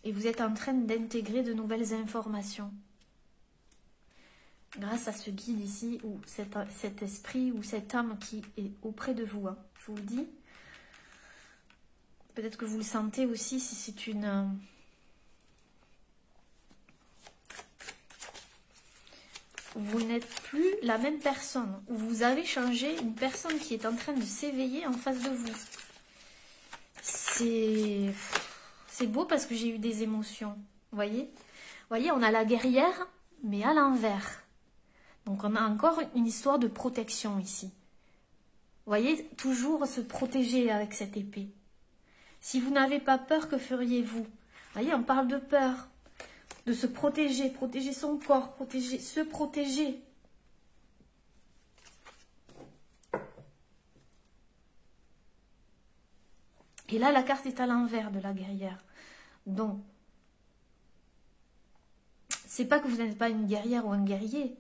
Et vous êtes en train d'intégrer de nouvelles informations. Grâce à ce guide ici, ou cet esprit, ou cette âme qui est auprès de vous. Hein. Je vous le dis. Peut-être que vous le sentez aussi si c'est une... Vous n'êtes plus la même personne. Ou vous avez changé, une personne qui est en train de s'éveiller en face de vous. C'est beau parce que j'ai eu des émotions. Vous voyez, on a la guerrière, mais à l'envers. Donc on a encore une histoire de protection ici. Vous voyez, toujours se protéger avec cette épée. Si vous n'avez pas peur, que feriez-vous? Vous voyez, on parle de peur, de se protéger, protéger son corps, se protéger. Et là, la carte est à l'envers de la guerrière. Donc, c'est pas que vous n'êtes pas une guerrière ou un guerrier,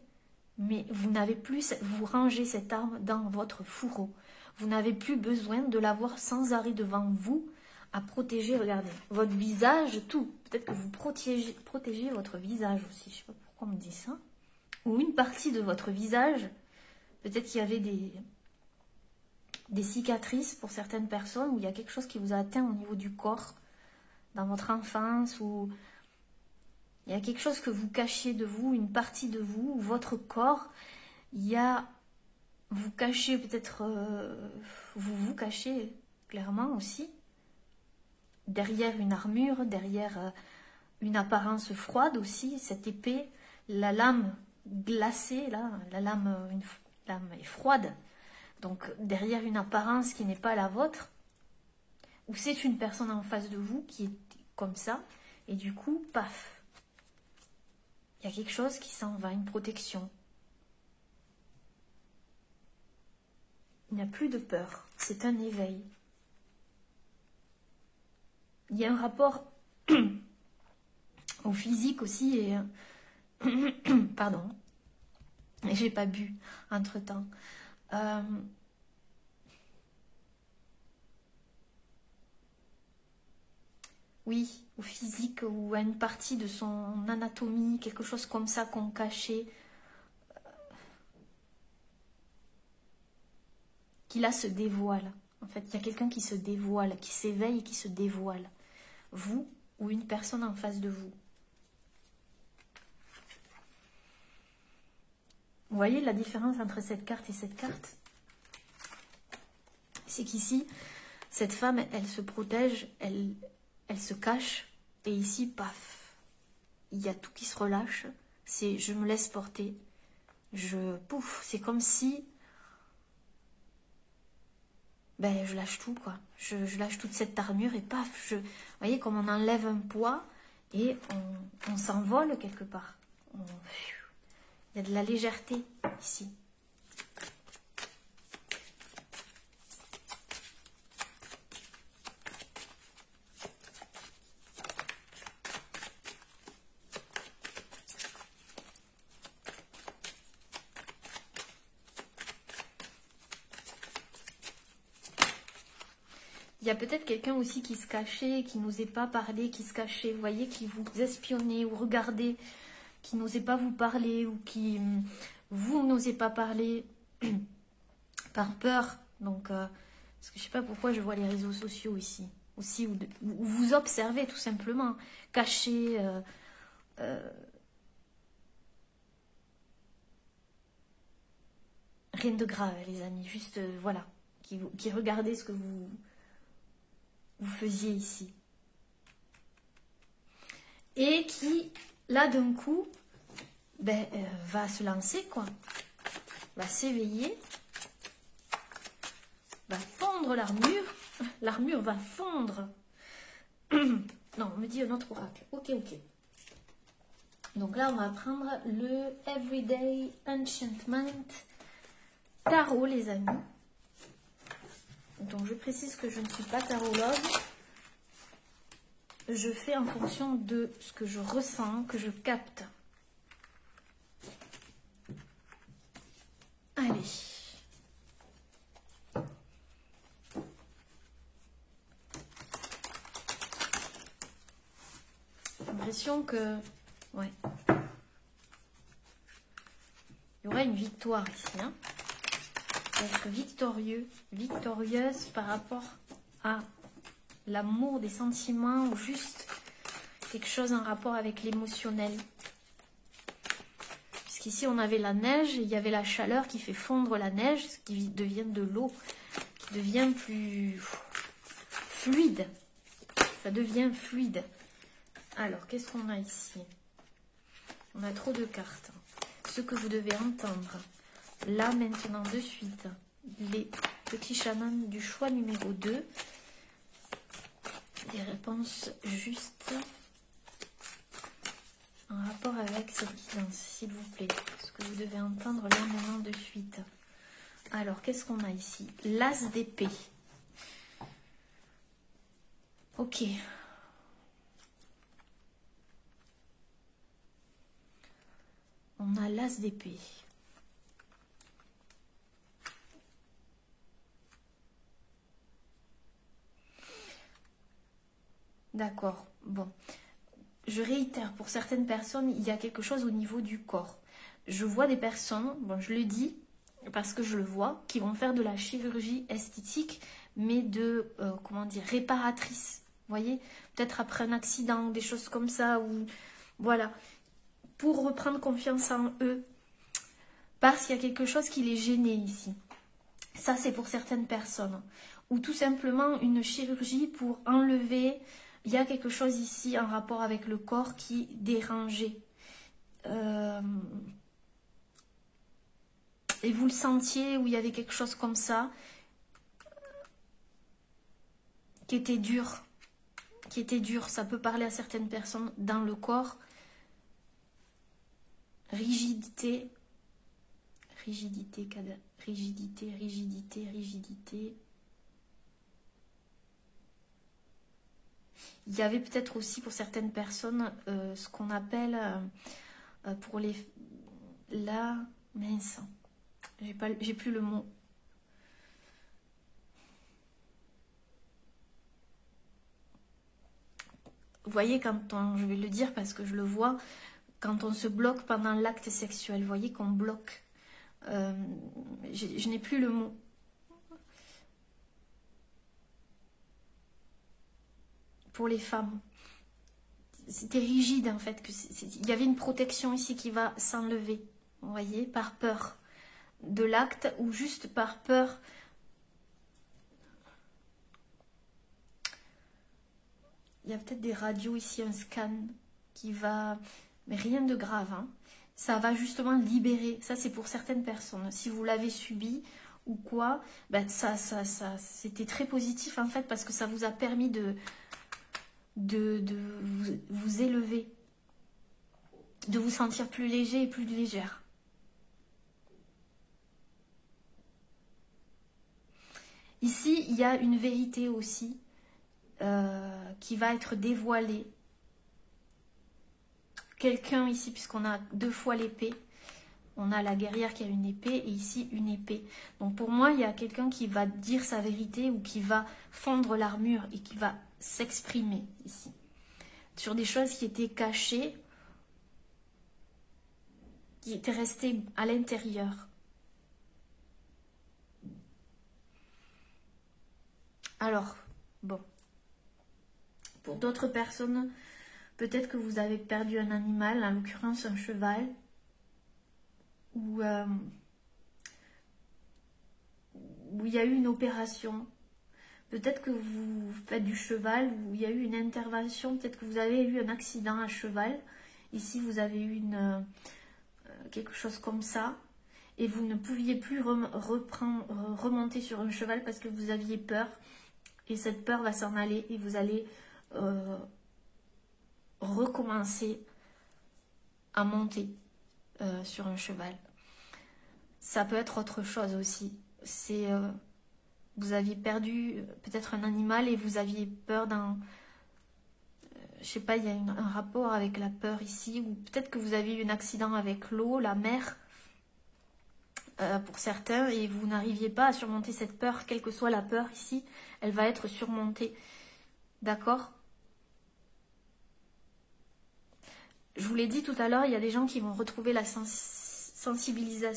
mais vous n'avez plus, vous rangez cette arme dans votre fourreau. Vous n'avez plus besoin de l'avoir sans arrêt devant vous à protéger, regardez, votre visage, tout. Peut-être que vous protégez votre visage aussi, je ne sais pas pourquoi on me dit ça. Ou une partie de votre visage, peut-être qu'il y avait des cicatrices pour certaines personnes, où il y a quelque chose qui vous a atteint au niveau du corps, dans votre enfance, ou il y a quelque chose que vous cachez de vous, une partie de vous, ou votre corps, vous cachez peut-être, vous cachez clairement aussi, derrière une armure, derrière une apparence froide aussi, cette épée, la lame glacée, là, la lame est froide, donc derrière une apparence qui n'est pas la vôtre, ou c'est une personne en face de vous qui est comme ça, et du coup, paf, il y a quelque chose qui s'en va, une protection. Il n'y a plus de peur, c'est un éveil. Il y a un rapport au physique aussi, et pardon, j'ai pas bu entre-temps. Oui, au physique ou à une partie de son anatomie, quelque chose comme ça qu'on cachait, qui là se dévoile. En fait, il y a quelqu'un qui se dévoile, qui s'éveille et qui se dévoile. Vous ou une personne en face de vous. Vous voyez la différence entre cette carte et cette carte? C'est qu'ici, cette femme, elle se protège, elle se cache, et ici, paf, il y a tout qui se relâche, c'est je me laisse porter, pouf, c'est comme si, ben je lâche tout quoi, je lâche toute cette armure, et paf, vous voyez comme on enlève un poids, et on s'envole quelque part, il y a de la légèreté ici. Il y a peut-être quelqu'un aussi qui se cachait, qui n'osait pas parler, qui se cachait, vous voyez, qui vous espionnait ou regardait, qui n'osait pas vous parler, ou qui vous n'osez pas parler, par peur. Donc, parce que je sais pas pourquoi je vois les réseaux sociaux ici. Aussi, où vous observez tout simplement, caché. Rien de grave, les amis. Juste, voilà, qui regardez ce que vous faisiez ici. Et qui, là, d'un coup, ben, va se lancer, quoi. Va s'éveiller. Va fondre l'armure. L'armure va fondre. Non, on me dit un autre oracle. Ok, ok. Donc là, on va prendre le Everyday Enchantment Tarot, les amis. Donc, je précise que je ne suis pas tarologue. Je fais en fonction de ce que je ressens, que je capte. Allez. J'ai l'impression que... Ouais. Il y aura une victoire ici. Hein. Être victorieux, victorieuse par rapport à l'amour, des sentiments ou juste quelque chose en rapport avec l'émotionnel. Puisqu'ici on avait la neige, il y avait la chaleur qui fait fondre la neige, ce qui devient de l'eau, qui devient plus fluide. Ça devient fluide. Alors, qu'est-ce qu'on a ici? On a trop de cartes. Ce que vous devez entendre, là maintenant de suite, les petits chamans du choix numéro 2. Des réponses justes en rapport avec cette guidance, s'il vous plaît. Ce que vous devez entendre là maintenant de suite. Alors, qu'est-ce qu'on a ici? L'as d'épée. Ok. On a l'as d'épée. D'accord, bon. Je réitère, pour certaines personnes, il y a quelque chose au niveau du corps. Je vois des personnes, bon, je le dis parce que je le vois, qui vont faire de la chirurgie esthétique, mais de, comment dire, réparatrice. Vous voyez, peut-être après un accident, des choses comme ça, ou voilà, pour reprendre confiance en eux, parce qu'il y a quelque chose qui les gênait ici. Ça, c'est pour certaines personnes. Ou tout simplement une chirurgie pour enlever... Il y a quelque chose ici en rapport avec le corps qui dérangeait. Et vous le sentiez, où il y avait quelque chose comme ça, qui était dur. Qui était dur. Ça peut parler à certaines personnes dans le corps. Rigidité. Rigidité, rigidité, rigidité, rigidité. Il y avait peut-être aussi pour certaines personnes ce qu'on appelle pour les... Là, mince, j'ai plus le mot. Vous voyez, quand on, je vais le dire parce que je le vois, quand on se bloque pendant l'acte sexuel, vous voyez qu'on bloque. Je n'ai plus le mot. Pour les femmes. C'était rigide en fait. Il y avait une protection ici qui va s'enlever. Vous voyez, par peur de l'acte ou juste par peur. Il y a peut-être des radios ici, un scan qui va... Mais rien de grave. Hein. Ça va justement libérer. Ça, c'est pour certaines personnes. Si vous l'avez subi ou quoi, ben ça c'était très positif en fait parce que ça vous a permis de vous élever, de vous sentir plus léger et plus légère. Ici, il y a une vérité aussi qui va être dévoilée. Quelqu'un ici, puisqu'on a 2 fois l'épée, on a la guerrière qui a une épée et ici une épée. Donc pour moi, il y a quelqu'un qui va dire sa vérité ou qui va fondre l'armure et qui va s'exprimer ici. Sur des choses qui étaient cachées, qui étaient restées à l'intérieur. Alors, bon. Pour d'autres personnes, peut-être que vous avez perdu un animal, en l'occurrence un cheval, ou où il y a eu une opération. Peut-être que vous faites du cheval, où il y a eu une intervention, peut-être que vous avez eu un accident à cheval. Ici, vous avez eu quelque chose comme ça. Et vous ne pouviez plus remonter sur un cheval parce que vous aviez peur. Et cette peur va s'en aller et vous allez recommencer à monter sur un cheval. Ça peut être autre chose aussi. C'est vous aviez perdu peut-être un animal et vous aviez peur d'un... je sais pas, il y a un rapport avec la peur ici. Ou peut-être que vous avez eu un accident avec l'eau, la mer, pour certains. Et vous n'arriviez pas à surmonter cette peur. Quelle que soit la peur ici, elle va être surmontée. D'accord ? Je vous l'ai dit tout à l'heure, il y a des gens qui vont retrouver la sensibilité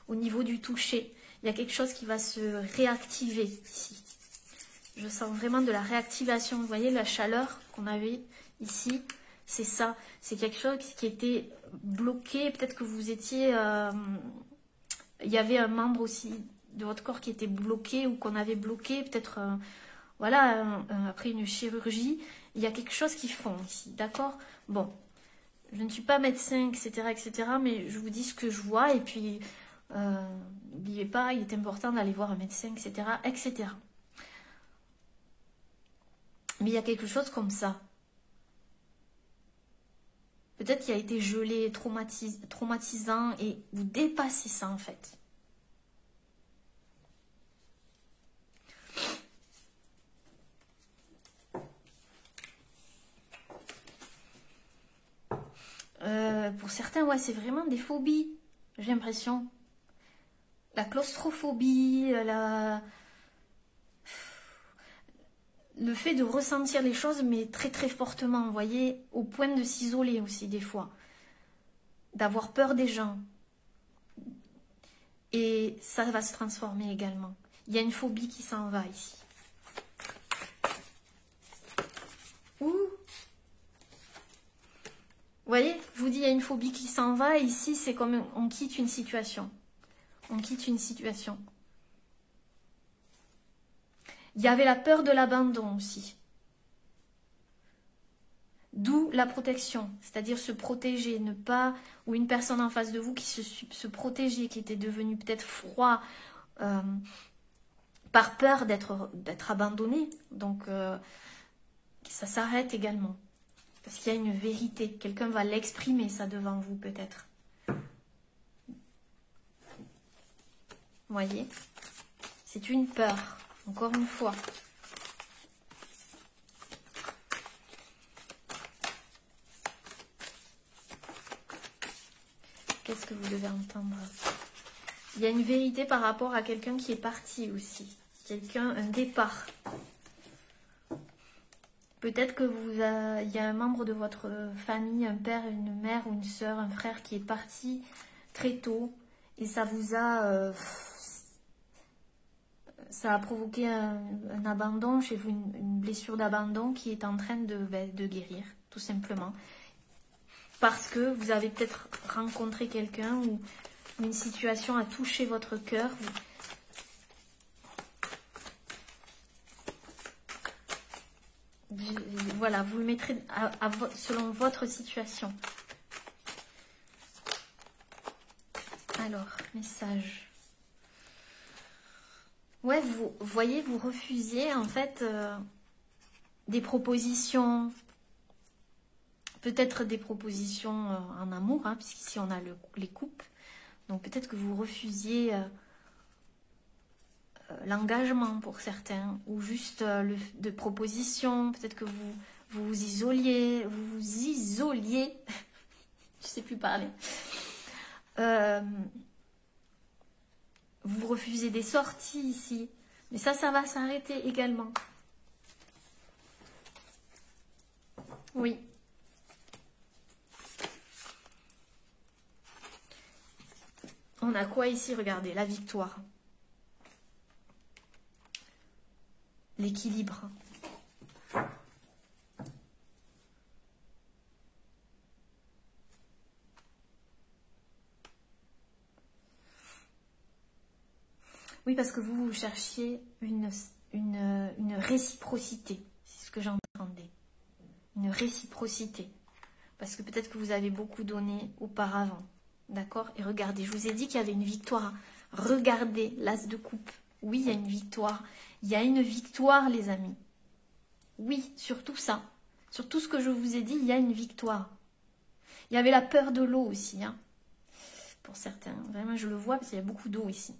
au niveau du toucher. Il y a quelque chose qui va se réactiver ici. Je sens vraiment de la réactivation. Vous voyez la chaleur qu'on avait ici, c'est ça. C'est quelque chose qui était bloqué. Peut-être que vous étiez... il y avait un membre aussi de votre corps qui était bloqué ou qu'on avait bloqué. Peut-être, voilà, après une chirurgie. Il y a quelque chose qui fond ici, d'accord? Bon, je ne suis pas médecin, etc., etc., mais je vous dis ce que je vois. Et puis... n'oubliez pas, il est important d'aller voir un médecin, etc., etc. Mais il y a quelque chose comme ça. Peut-être qu'il a été gelé, traumatisant, et vous dépassez ça en fait. Pour certains, ouais, c'est vraiment des phobies, j'ai l'impression. La claustrophobie, le fait de ressentir les choses, mais très très fortement, vous voyez, au point de s'isoler aussi des fois. D'avoir peur des gens. Et ça va se transformer également. Il y a une phobie qui s'en va ici. Ouh. Vous voyez, je vous dis, il y a une phobie qui s'en va. Et ici, c'est comme on quitte une situation. On quitte une situation. Il y avait la peur de l'abandon aussi. D'où la protection, c'est-à-dire se protéger, ne pas... Ou une personne en face de vous qui se protégeait, qui était devenue peut-être froid, par peur d'être abandonné. Donc, ça s'arrête également. Parce qu'il y a une vérité. Quelqu'un va l'exprimer, ça, devant vous, peut-être. Vous voyez? C'est une peur, encore une fois. Qu'est-ce que vous devez entendre? Il y a une vérité par rapport à quelqu'un qui est parti aussi. Un départ. Peut-être que il y a un membre de votre famille, un père, une mère ou une soeur, un frère qui est parti très tôt. Et ça vous a... ça a provoqué un abandon chez vous, une blessure d'abandon qui est en train de guérir, tout simplement. Parce que vous avez peut-être rencontré quelqu'un ou une situation a touché votre cœur. Voilà, vous le mettrez selon votre situation. Alors, message. Ouais, vous voyez, vous refusiez en fait des propositions, peut-être des propositions en amour, hein, puisqu'ici on a les couples. Donc peut-être que vous refusiez l'engagement pour certains, ou juste de propositions. Peut-être que vous isoliez, je sais plus parler. Vous refusez des sorties ici. Mais ça va s'arrêter également. Oui. On a quoi ici? Regardez, la victoire. l'équilibre. Oui, parce que vous cherchiez une réciprocité. C'est ce que j'entendais. Une réciprocité. Parce que peut-être que vous avez beaucoup donné auparavant. D'accord? Et regardez, je vous ai dit qu'il y avait une victoire. Regardez l'as de coupe. Oui, il y a une victoire. Il y a une victoire, les amis. Oui, sur tout ça. Sur tout ce que je vous ai dit, il y a une victoire. Il y avait la peur de l'eau aussi. Hein, pour certains. Vraiment, je le vois parce qu'il y a beaucoup d'eau ici.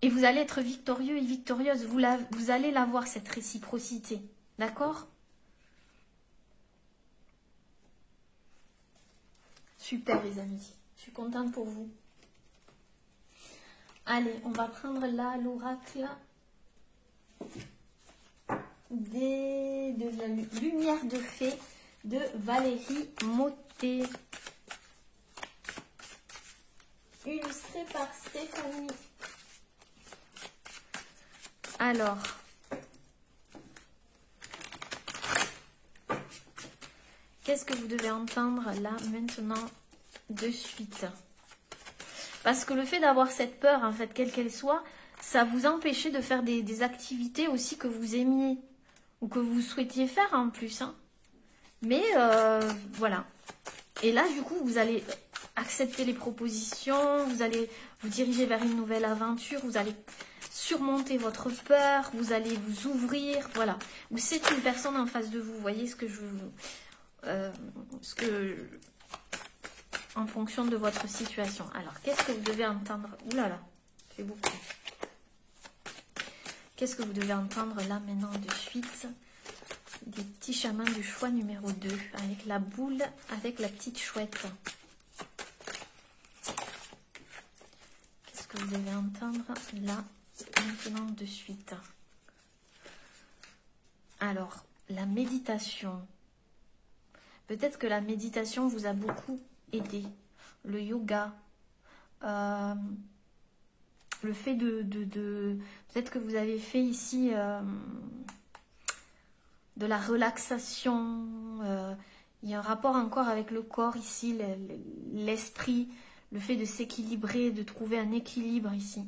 Et vous allez être victorieux et victorieuse. Vous allez l'avoir, cette réciprocité. D'accord? Super, les amis. Je suis contente pour vous. Allez, on va prendre là l'oracle de la lumière de fée de Valérie Mottet. Illustré par Stéphanie. Alors, qu'est-ce que vous devez entendre là, maintenant, de suite? Parce que le fait d'avoir cette peur, en fait, quelle qu'elle soit, ça vous empêchait de faire des activités aussi que vous aimiez ou que vous souhaitiez faire en plus. Hein. Mais voilà. Et là, du coup, vous allez accepter les propositions, vous allez vous diriger vers une nouvelle aventure, vous allez surmonter votre peur, vous allez vous ouvrir, voilà. Ou c'est une personne en face de vous, vous voyez ce que je... en fonction de votre situation. Alors, qu'est-ce que vous devez entendre? Ouh là là, c'est beaucoup. Qu'est-ce que vous devez entendre là maintenant de suite? Des petits chamans du choix numéro 2, avec la boule, avec la petite chouette. Qu'est-ce que vous devez entendre là, maintenant de suite? Alors, la méditation. Peut-être que la méditation vous a beaucoup aidé. Le yoga. Le fait peut-être que vous avez fait ici de la relaxation. Il y a un rapport encore avec le corps ici, l'esprit. Le fait de s'équilibrer, de trouver un équilibre ici.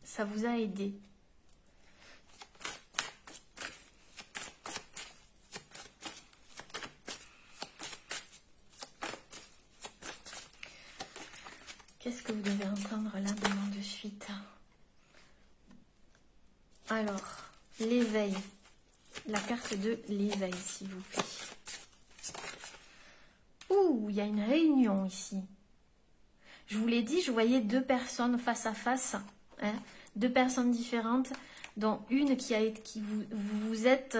Ça vous a aidé. Qu'est-ce que vous devez entendre là maintenant de suite? Alors, l'éveil. La carte de l'éveil, s'il vous plaît. Ouh, il y a une réunion ici. Je vous l'ai dit, je voyais deux personnes face à face. Hein, deux personnes différentes, dont une qui vous êtes...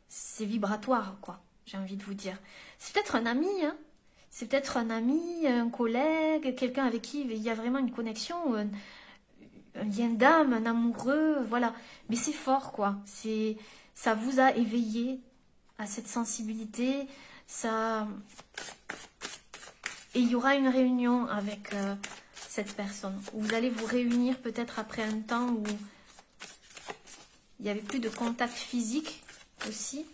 c'est vibratoire, quoi, j'ai envie de vous dire. C'est peut-être un ami, hein. C'est peut-être un ami, un collègue, quelqu'un avec qui il y a vraiment une connexion, un lien d'âme, un amoureux, voilà. Mais c'est fort, quoi. Ça vous a éveillé à cette sensibilité. Et il y aura une réunion avec cette personne. Vous allez vous réunir peut-être après un temps où il n'y avait plus de contact physique aussi.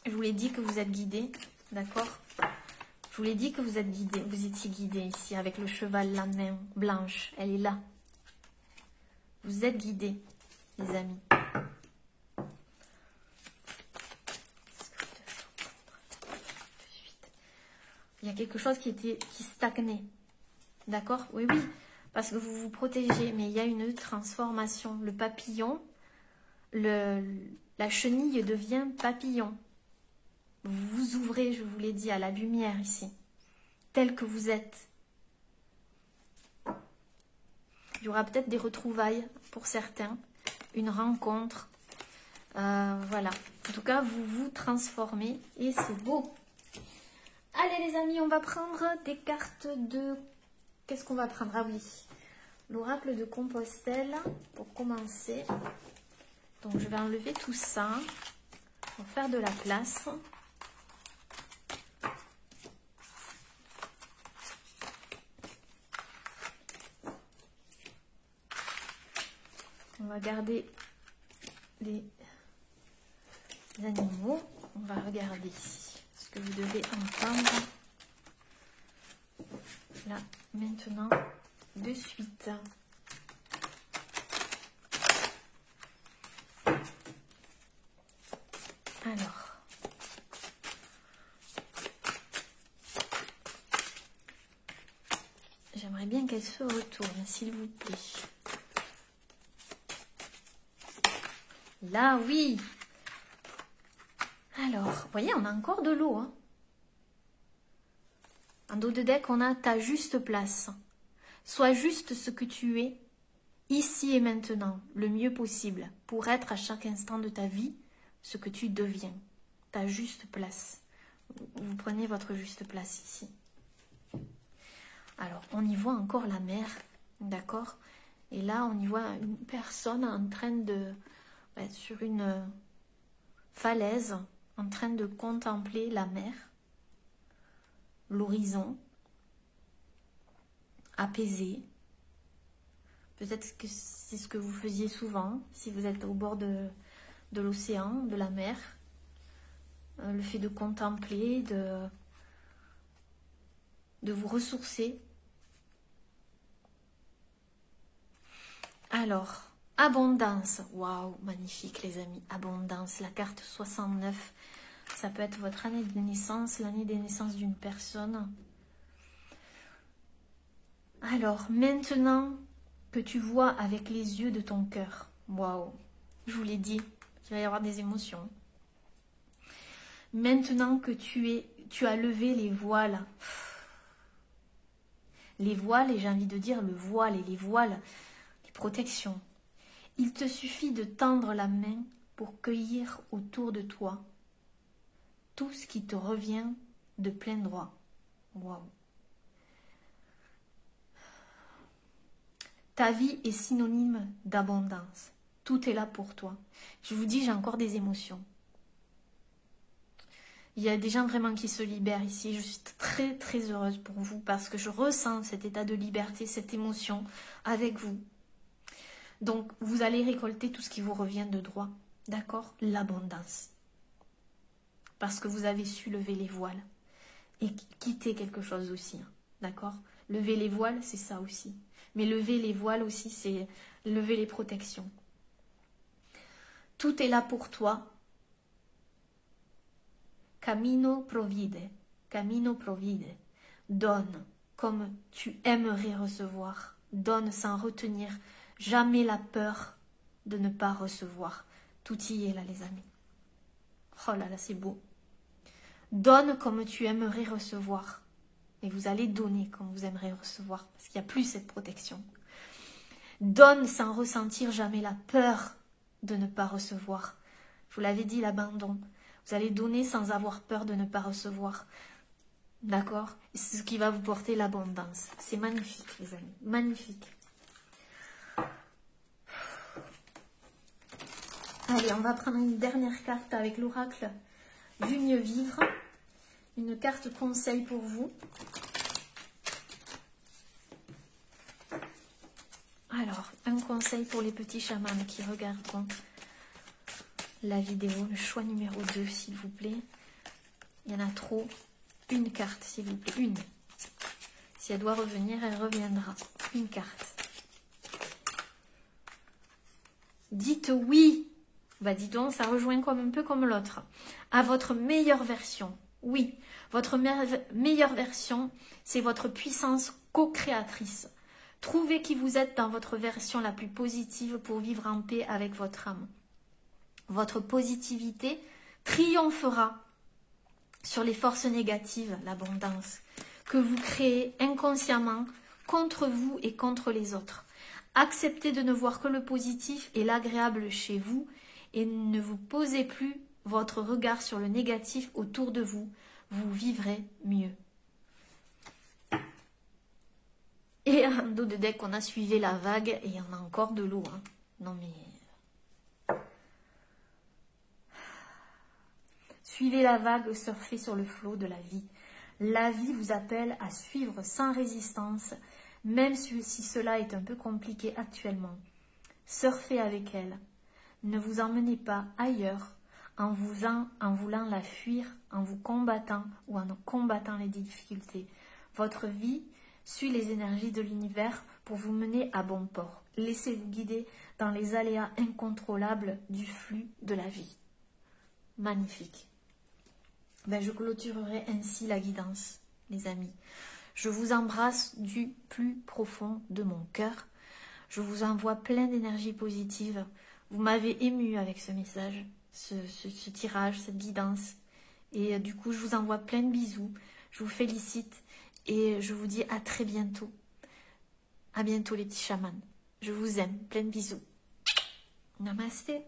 Je vous l'ai dit que vous êtes guidé. D'accord? Je vous l'ai dit que vous êtes guidé, vous étiez guidé ici avec le cheval, la main blanche, elle est là. Vous êtes guidé, les amis. Il y a quelque chose qui stagnait. D'accord? Oui, oui, parce que vous vous protégez, mais il y a une transformation. Le papillon, la chenille devient papillon. Vous vous ouvrez, je vous l'ai dit, à la lumière ici, tel que vous êtes. Il y aura peut-être des retrouvailles pour certains, une rencontre. Voilà. En tout cas, vous vous transformez et c'est beau. Allez les amis, on va prendre des cartes de... Qu'est-ce qu'on va prendre? Ah oui, l'oracle de Compostelle pour commencer. Donc je vais enlever tout ça pour faire de la place. On va garder les animaux. On va regarder ici ce que vous devez entendre. Là, maintenant, de suite. Alors, j'aimerais bien qu'elle se retourne, s'il vous plaît. Là, oui. Alors, vous voyez, on a encore de l'eau. Hein. En dos de deck, on a ta juste place. Sois juste ce que tu es, ici et maintenant, le mieux possible, pour être à chaque instant de ta vie ce que tu deviens. Ta juste place. Vous prenez votre juste place ici. Alors, on y voit encore la mer, d'accord? Et là, on y voit une personne en train de... sur une falaise, en train de contempler la mer, l'horizon, apaisé. Peut-être que c'est ce que vous faisiez souvent, si vous êtes au bord de l'océan, de la mer. Le fait de contempler, de vous ressourcer. Alors, abondance. Waouh, magnifique les amis. Abondance, la carte 69. Ça peut être votre année de naissance, l'année de naissance d'une personne. Alors, maintenant que tu vois avec les yeux de ton cœur. Waouh, je vous l'ai dit, il va y avoir des émotions. Maintenant que tu as levé les voiles. Les voiles, et j'ai envie de dire le voile et les voiles, les protections. Il te suffit de tendre la main pour cueillir autour de toi tout ce qui te revient de plein droit. Waouh. Ta vie est synonyme d'abondance. Tout est là pour toi. Je vous dis, j'ai encore des émotions. Il y a des gens vraiment qui se libèrent ici. Je suis très très heureuse pour vous parce que je ressens cet état de liberté, cette émotion avec vous. Donc, vous allez récolter tout ce qui vous revient de droit. D'accord? L'abondance. Parce que vous avez su lever les voiles. Et quitter quelque chose aussi. Hein. D'accord? Lever les voiles, c'est ça aussi. Mais lever les voiles aussi, c'est lever les protections. Tout est là pour toi. Camino provide. Camino provide. Donne comme tu aimerais recevoir. Donne sans retenir. Jamais la peur de ne pas recevoir. Tout y est là, les amis. Oh là là, c'est beau. Donne comme tu aimerais recevoir. Et vous allez donner comme vous aimeriez recevoir. Parce qu'il n'y a plus cette protection. Donne sans ressentir jamais la peur de ne pas recevoir. Je vous l'avais dit, l'abandon. Vous allez donner sans avoir peur de ne pas recevoir. D'accord? C'est ce qui va vous porter l'abondance. C'est magnifique, les amis. Magnifique. Allez, on va prendre une dernière carte avec l'oracle du mieux vivre. Une carte conseil pour vous. Alors, un conseil pour les petits chamans qui regarderont la vidéo. Le choix numéro 2, s'il vous plaît. Il y en a trop. Une carte, s'il vous plaît. Une. Si elle doit revenir, elle reviendra. Une carte. Dites oui. Bah dis donc, ça rejoint comme un peu comme l'autre. À votre meilleure version. Oui, votre meilleure version, c'est votre puissance co-créatrice. Trouvez qui vous êtes dans votre version la plus positive pour vivre en paix avec votre âme. Votre positivité triomphera sur les forces négatives, l'abondance, que vous créez inconsciemment contre vous et contre les autres. Acceptez de ne voir que le positif et l'agréable chez vous et ne vous posez plus votre regard sur le négatif autour de vous. Vous vivrez mieux. Et en dos de deck, on a suivi la vague et il y en a encore de l'eau. Hein. Non mais... Suivez la vague, surfez sur le flot de la vie. La vie vous appelle à suivre sans résistance, même si cela est un peu compliqué actuellement. Surfez avec elle. Ne vous emmenez pas ailleurs en voulant la fuir, en vous combattant ou en combattant les difficultés. Votre vie suit les énergies de l'univers pour vous mener à bon port. Laissez-vous guider dans les aléas incontrôlables du flux de la vie. Magnifique. Je clôturerai ainsi la guidance, les amis. Je vous embrasse du plus profond de mon cœur. Je vous envoie plein d'énergie positive. Vous m'avez ému avec ce message, ce tirage, cette guidance. Et du coup, je vous envoie plein de bisous. Je vous félicite et je vous dis à très bientôt. À bientôt les petits chamans. Je vous aime. Plein de bisous. Namasté.